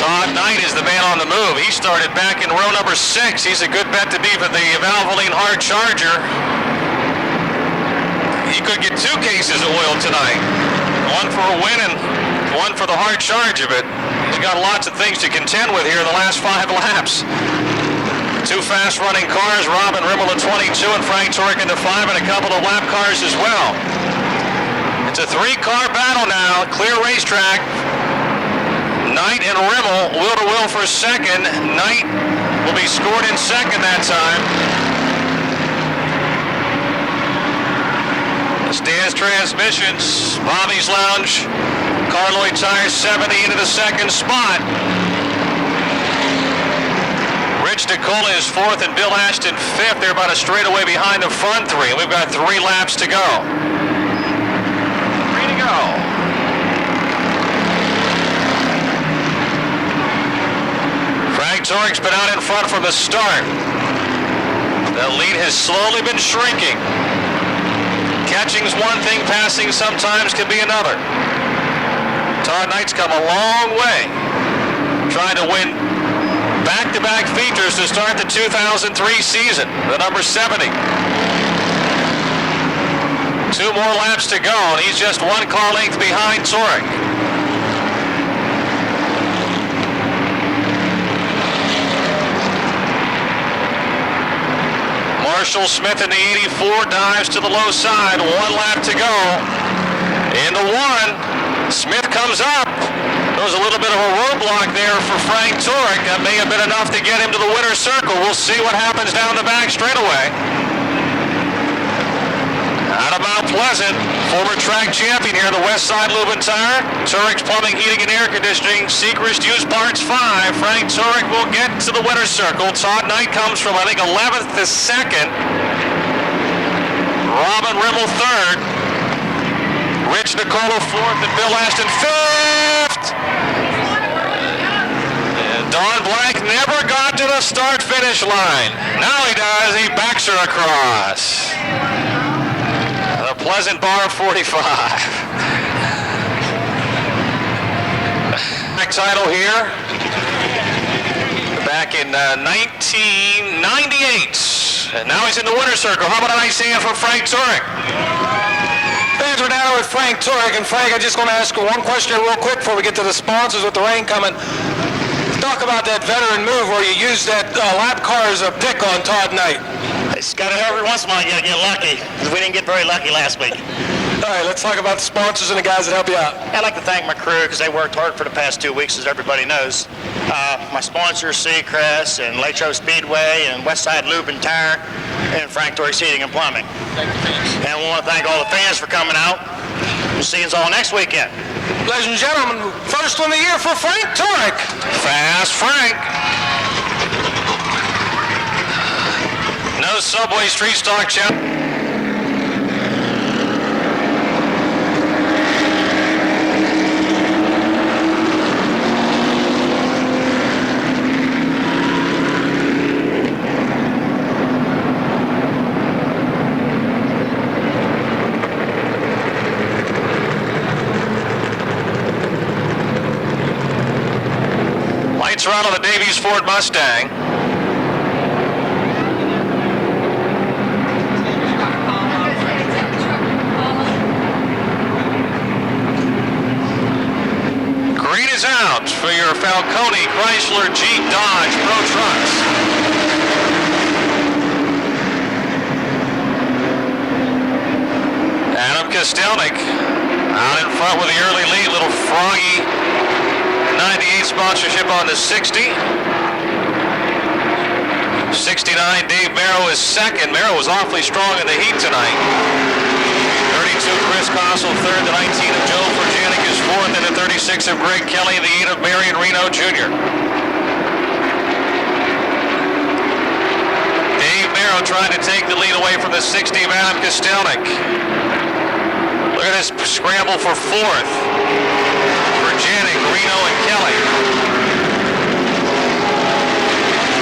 Todd Knight is the man on the move. He started back in row number 6. He's a good bet to be for the Valvoline Hard Charger. He could get 2 cases of oil tonight. One for a win and one for the hard charge of it. He's got lots of things to contend with here in the last 5 laps. 2 fast-running cars, Robin Rimmel at 22 and Frank Turek into 5, and a couple of lap cars as well. It's a 3-car battle now, clear racetrack. Knight and Rimmel wheel-to-wheel for second. Knight will be scored in second that time. Stan's Transmissions, Bobby's Lounge, Carloy Tires 70 into the second spot. Rich DeCola is 4th and Bill Ashton 5th. They're about a straightaway behind the front 3. We've got 3 laps to go. 3 to go. Frank Turek's been out in front from the start. The lead has slowly been shrinking. Catching's one thing, passing sometimes can be another. Todd Knight's come a long way, trying to win back-to-back features to start the 2003 season, the number 70. 2 more laps to go, and he's just 1 car length behind Turek. Marshall Smith in the 84 dives to the low side. 1 lap to go. Into 1. Smith comes up. There was a little bit of a roadblock there for Frank Turek. That may have been enough to get him to the winner's circle. We'll see what happens down the back straightaway. Out of Mount Pleasant, former track champion here, the West Side Lube and Tire. Turek's Plumbing, Heating, and Air Conditioning. Sechrist Used Parts 5. Frank Turek will get to the winner's circle. Todd Knight comes from, I think, 11th to 2nd. Robin Rimmel 3rd. Rich DeCola 4th and Bill Ashton 5th. And Don Blank never got to the start-finish line. Now he does. He backs her across. A Pleasant bar of 45. Back title here. Back in 1998. And now he's in the winner's circle. How about a nice hand for Frank Turek? Fans, we're down with Frank Turek. And Frank, I just want to ask you one question real quick before we get to the sponsors with the rain coming. Talk about that veteran move where you used that lap car as a pick on Todd Knight. It's got to every once in a while you got to get lucky, because we didn't get very lucky last week. All right, let's talk about the sponsors and the guys that help you out. I'd like to thank my crew, because they worked hard for the past 2 weeks, as everybody knows. My sponsors, Seacrest and Latrobe Speedway and Westside Lube and Tire and Frank Turek's Heating and Plumbing. Thank you, fans. And we want to thank all the fans for coming out. We'll see you all next weekend. Ladies and gentlemen, first one of the year for Frank Turek. Fast Frank. No Subway Street Stock Challenge. Lights are on the Davies Ford Mustang. Green is out for your Falcone, Chrysler, Jeep, Dodge, Pro Trucks. Adam Kostelnik out in front with the early lead, little froggy 98 sponsorship on the 60. 69, Dave Merrow is second. Merrow was awfully strong in the heat tonight. 32, Chris Kossel, third. The 19 of Joe Forgiano. Janik is fourth in the 36 of Greg Kelly, the 8 of Marion Reno Jr. Dave Merrill trying to take the lead away from the 60 of Adam Kostelnik. Look at this scramble for fourth for Janik, Reno, and Kelly.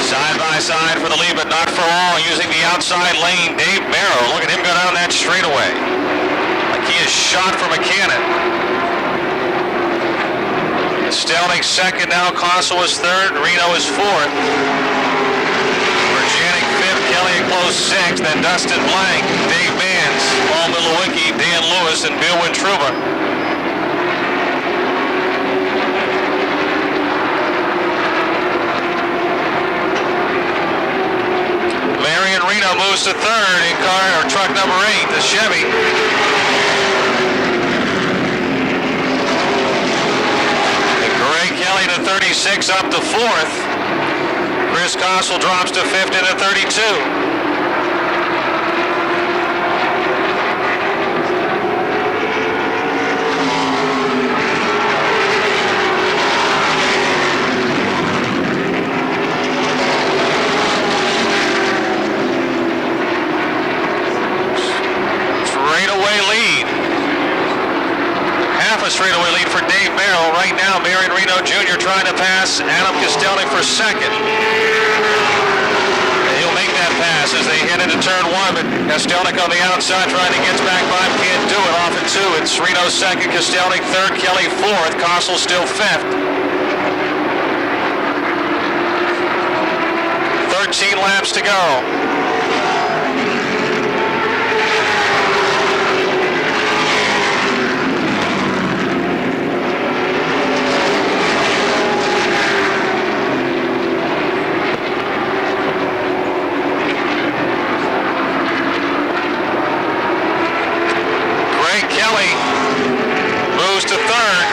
Side by side for the lead, but not for long. Using the outside lane, Dave Merrill. Look at him go down that straightaway. Like he is shot from a cannon. Kostelnik second now, Kossel is third, Reno is fourth. Janik fifth, Kelly a close sixth, then Dustin Blank, Dave Vance, Paul Milowicki, Dan Lewis, and Bill Wintruba. Marion Reno moves to third in truck number 8, the Chevy. And Greg Kelly to 36 up to fourth. Chris Kossel drops to fifth in a 32. Straightaway lead. Half a straightaway lead for Dave Merrill. Right now, Marion Reno Jr. trying to pass Adam Kostelnik for second. He'll make that pass as they head into turn 1, but Kostelnik on the outside trying to get back by him, can't do it. Off at 2. It's Reno second, Kostelnik third, Kelly fourth, Kossel still fifth. 13 laps to go. Kelly moves to third.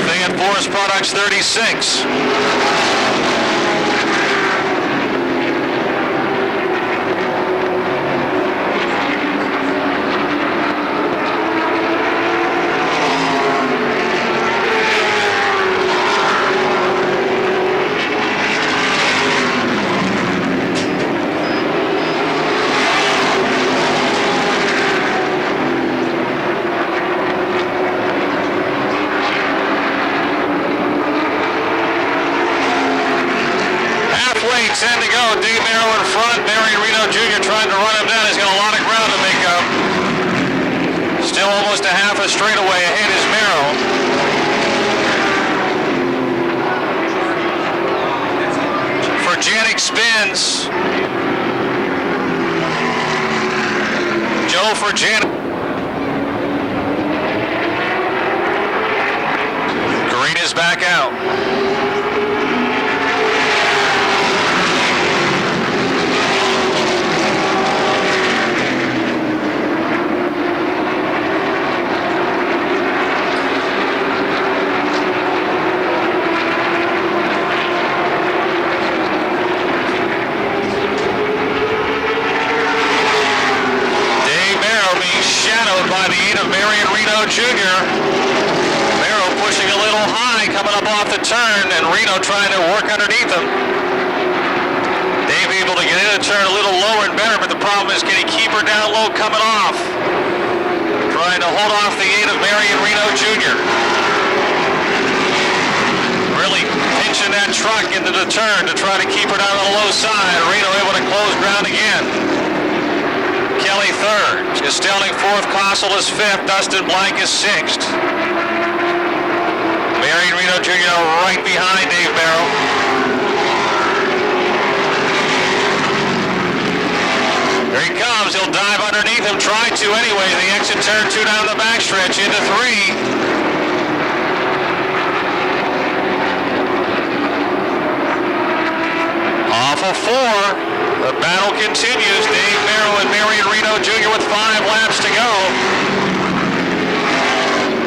Thing at Forest Products 36. Ten to go. Dave Merrill in front. Marion Reno Jr. trying to run him down. He's got a lot of ground to make up. Still almost a half a straightaway ahead is Merrill. For Janik spins. Joe for Janik. Green is back out. By the 8 of Marion Reno Jr. Merrill pushing a little high, coming up off the turn, and Reno trying to work underneath him. Dave able to get in the turn a little lower and better, but the problem is can he keep her down low coming off? Trying to hold off the 8 of Marion Reno Jr. Really pinching that truck into the turn to try to keep her down on the low side. Reno able to close ground again. Kelly third, Kostelnik fourth, Kossel is fifth, Dustin Blank is sixth. Marion Reno Jr. right behind Dave Merrill. Here he comes, he'll dive underneath him, try to anyway. The exit turn 2 down the backstretch into 3. Off of 4. The battle continues. Dave Merrill and Marion Reno Jr. with 5 laps to go.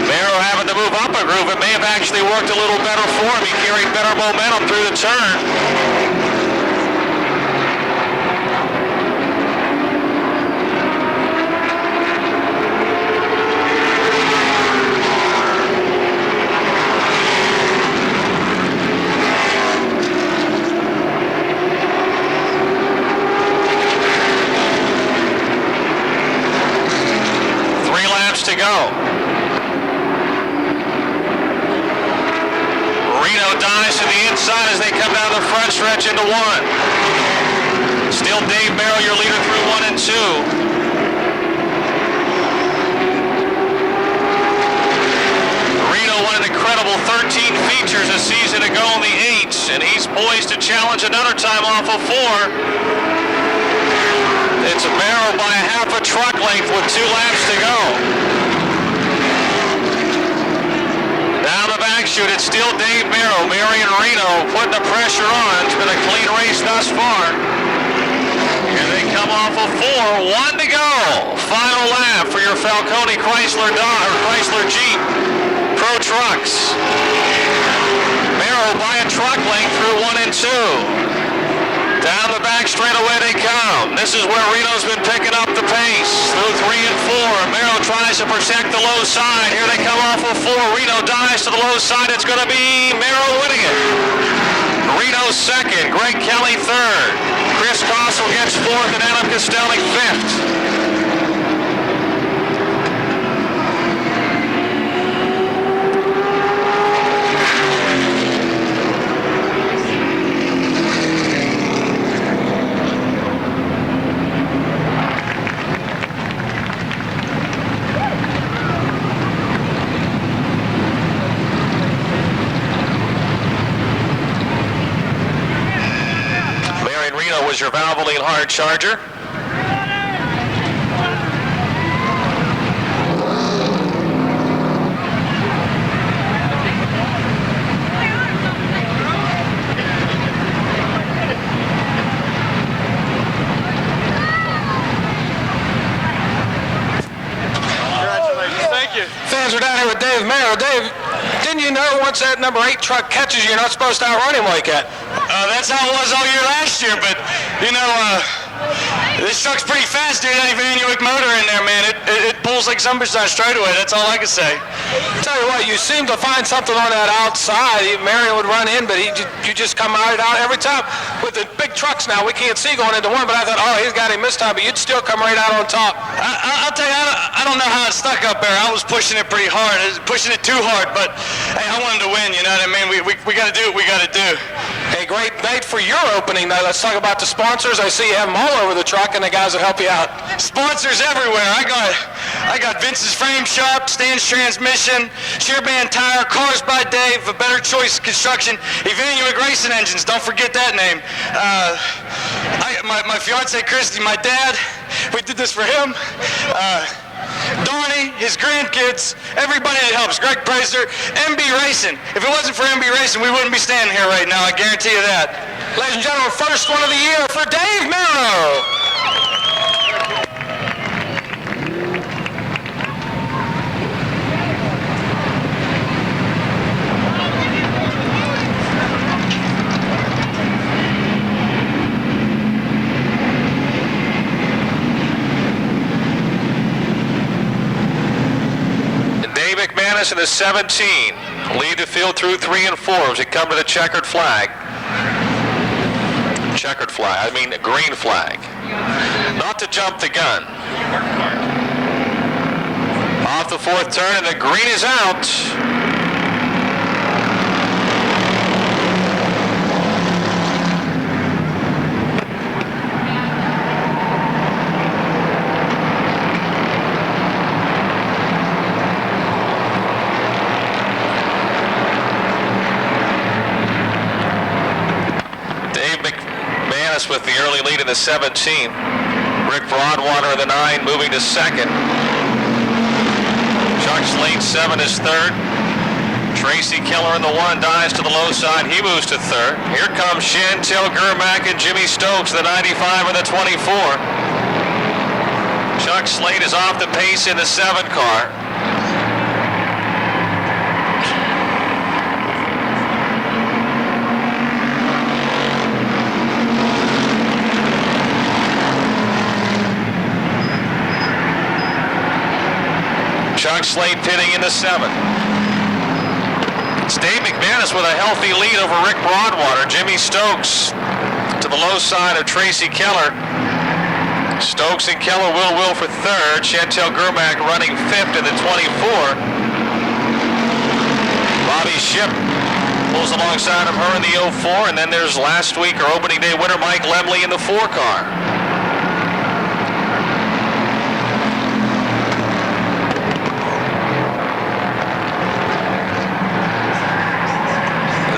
Merrill having to move up a groove. It may have actually worked a little better for him. He carried better momentum through the turn. Reno dives to the inside as they come down the front stretch into one. Still Dave Merrill, your leader through 1 and 2. Reno won an incredible 13 features a season ago in the 8s, and he's poised to challenge another time off of 4. It's Merrill by a half a truck length with 2 laps to go. Down the back chute, it's still Dave Merrill, Marion Reno putting the pressure on. It's been a clean race thus far. Here they come off of 4, 1 to go. Final lap for your Falcone Chrysler Jeep Pro Trucks. Merrill by a truck length through 1 and 2. Down the back straightaway they come. This is where Reno's been picking up the pace. Through 3 and 4. Merrill tries to protect the low side. Here they come off of 4. Reno dives to the low side. It's going to be Merrill winning it. Reno second. Greg Kelly third. Chris Kossel gets fourth and Adam Kostelnik fifth. Was your Valvoline hard charger. Congratulations. Thank you. Fans are down here with Dave Merrill. Dave, didn't you know once that number 8 truck catches you, you're not supposed to outrun him like that? That's how it was all year last year, but, you know, this truck's pretty fast, dude. That Van Uyck motor in there, man. It pulls like Summerstone straightaway. That's all I can say. Tell you what, you seem to find something on that outside. Marion would run in, but you just come out every time. With the big trucks now, we can't see going into one, but I thought, oh, he's got him this time, but you'd still come right out on top. I'll tell you, I don't know how it stuck up there. I was pushing it pretty hard. I was pushing it too hard, but, hey, I wanted to win, you know what I mean? We got to do what we got to do. Hey, great night for your opening night. Let's talk about the sponsors. I see you have them all over the truck and the guys that help you out. Sponsors everywhere. I got Vince's Frame Shop, Stan's Transmission, Shearband Tire, Cars by Dave, A Better Choice Construction, Van Uyck Racing Engines. Don't forget that name. My fiance Christy, my dad, we did this for him. Donnie, his grandkids, everybody that helps. Greg Praser, MB Racing. If it wasn't for MB Racing, we wouldn't be standing here right now. I guarantee you that. Ladies and gentlemen, first one of the year for Dave Merrill. McManus in the 17 lead the field through 3 and 4 as we come to the checkered flag. Green flag. Not to jump the gun. Off the 4th turn and the green is out. With the early lead in the 17. Rick Broadwater in the 9 moving to 2nd. Chuck Slate 7 is 3rd. Tracy Keller in the 1 dives to the low side. He moves to 3rd. Here comes Chantel Germack and Jimmy Stokes, the 95 and the 24. Chuck Slate is off the pace in the 7 car. Chuck Slate pitting in the 7. It's Dave McManus with a healthy lead over Rick Broadwater. Jimmy Stokes to the low side of Tracy Keller. Stokes and Keller will for 3rd. Chantel Germack running 5th in the 24. Bobby Shipp Pulls alongside of her in the 04, and then there's last week, or opening day winner, Mike Lemley in the 4 car.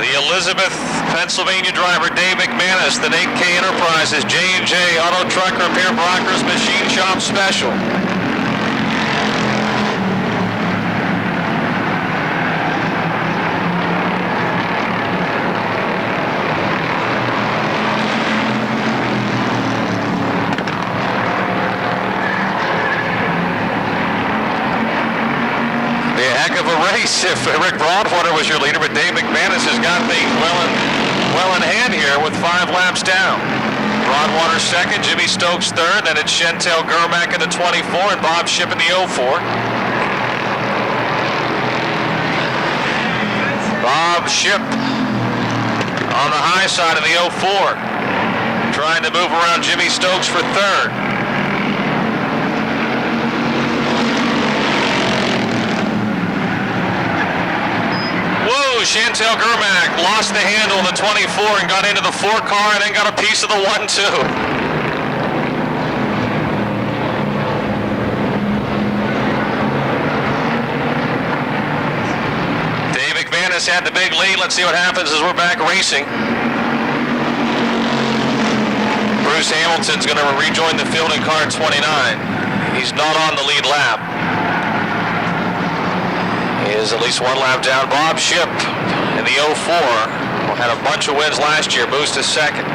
The Elizabeth, Pennsylvania driver Dave McManus, the 8K Enterprises J&J Auto Truck Repair Brockers Machine Shop Special. If Rick Broadwater was your leader, but Dave McManus has got things well in hand here with 5 laps down. Broadwater second, Jimmy Stokes third, then it's Chantel Germack in the 24 and Bob Shipp in the 04. Bob Shipp on the high side of the 04, trying to move around Jimmy Stokes for third. Chantel Germack lost the handle in the 24 and got into the 4 car and then got a piece of the 1-2. Dave McManus had the big lead. Let's see what happens as we're back racing. Bruce Hamilton's going to rejoin the field in car 29. He's not on the lead lap. He is at least 1 lap down. Bob Shipp in the 04 had a bunch of wins last year, moves to second.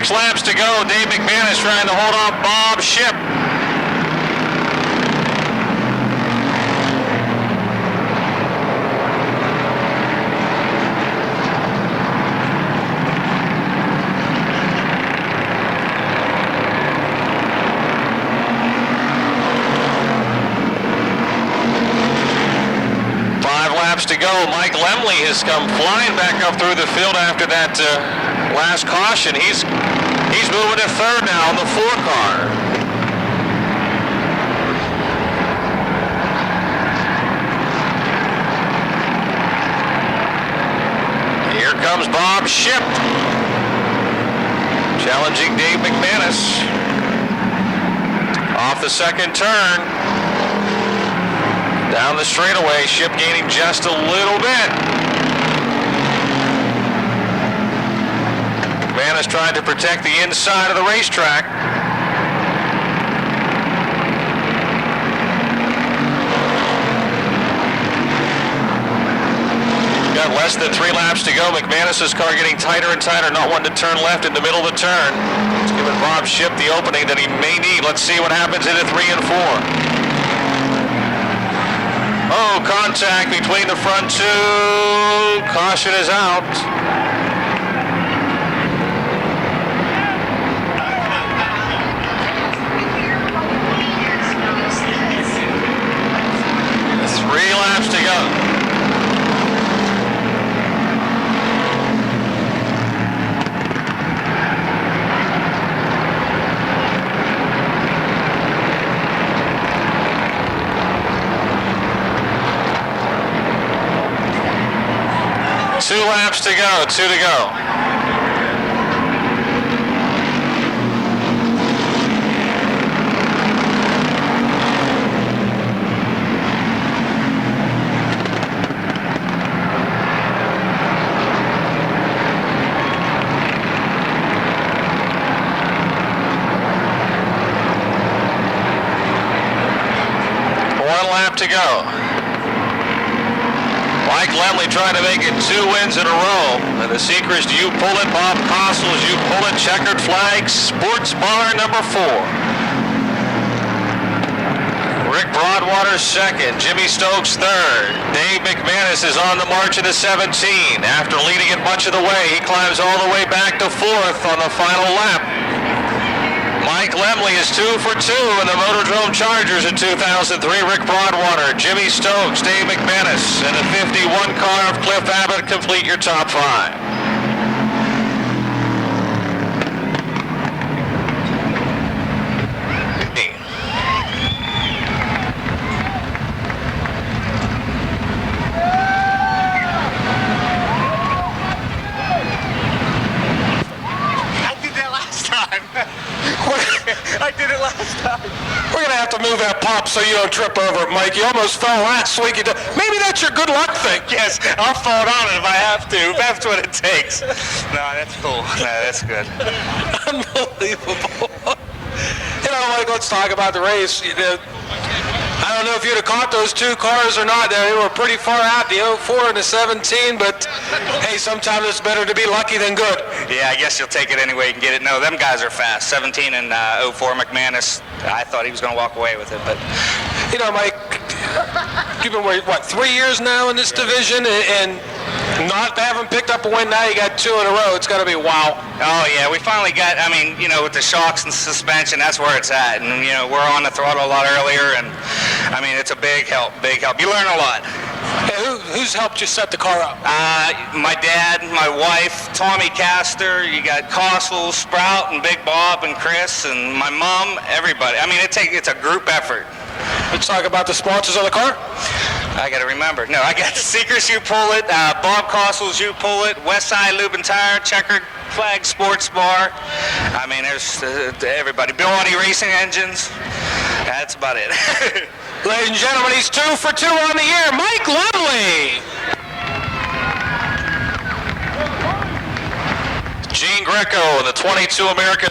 Laps to go. Dave McManus trying to hold off Bob Shipp. To go. Mike Lemley has come flying back up through the field after that last caution. He's moving to third now in the 4 car. Here comes Bob Shipp, challenging Dave McManus off the second turn. Down the straightaway, Shipp gaining just a little bit. McManus trying to protect the inside of the racetrack. Got less than 3 laps to go. McManus's car getting tighter and tighter, not wanting to turn left in the middle of the turn. It's giving Bob Shipp the opening that he may need. Let's see what happens into 3 and 4. Oh, contact between the front 2. Caution is out. Three laps to go. Two laps to go, 2 to go. to go. Mike Lemley trying to make it 2 wins in a row. And the Seacrest You Pull It, Bob Costles You Pull It, checkered flag, sports bar number 4. Rick Broadwater second, Jimmy Stokes third. Dave McManus is on the march into 17. After leading it much of the way, he climbs all the way back to 4th on the final lap. Mike Lemley is 2 for 2 in the Motordrome Chargers in 2003. Rick Broadwater, Jimmy Stokes, Dave McManus, and the 51 car of Cliff Abbott complete your top 5. I did it last time. We're going to have to move that pop so you don't trip over it, Mike. You almost fell last week. Maybe that's your good luck thing. Yes, I'll fall on it if I have to. That's what it takes. No, that's cool. No, that's good. Unbelievable. You know, Mike, let's talk about the race. I don't know if you'd have caught those 2 cars or not. They were pretty far out, the 04 and the 17, but hey, sometimes it's better to be lucky than good. Yeah, I guess you'll take it any way you can get it. No, them guys are fast. 17 and 04 McManus, I thought he was going to walk away with it, but... You know, Mike, you've been, what, 3 years now in this division, and not having picked up a win now, you got 2 in a row. It's got to be wow. Oh, yeah, we finally got, I mean, you know, with the shocks and suspension, that's where it's at. And, you know, we're on the throttle a lot earlier, and, I mean, it's a big help, big help. You learn a lot. Hey, who's helped you set the car up? My dad, my wife, Tommy Castor, you got Costle, Sprout, and Big Bob, and Chris, and my mom, everybody. I mean, it's a group effort. Let's talk about the sponsors of the car. I got to remember. No, I got the Seacrest You Pull It, Bob Costles You Pull It, Westside Lube and Tire, Checkered Flag Sports Bar. I mean, there's everybody. Bill Audi Racing Engines. That's about it. Ladies and gentlemen, he's 2 for 2 on the year. Mike Lemley. Gene Greco in the 22 American...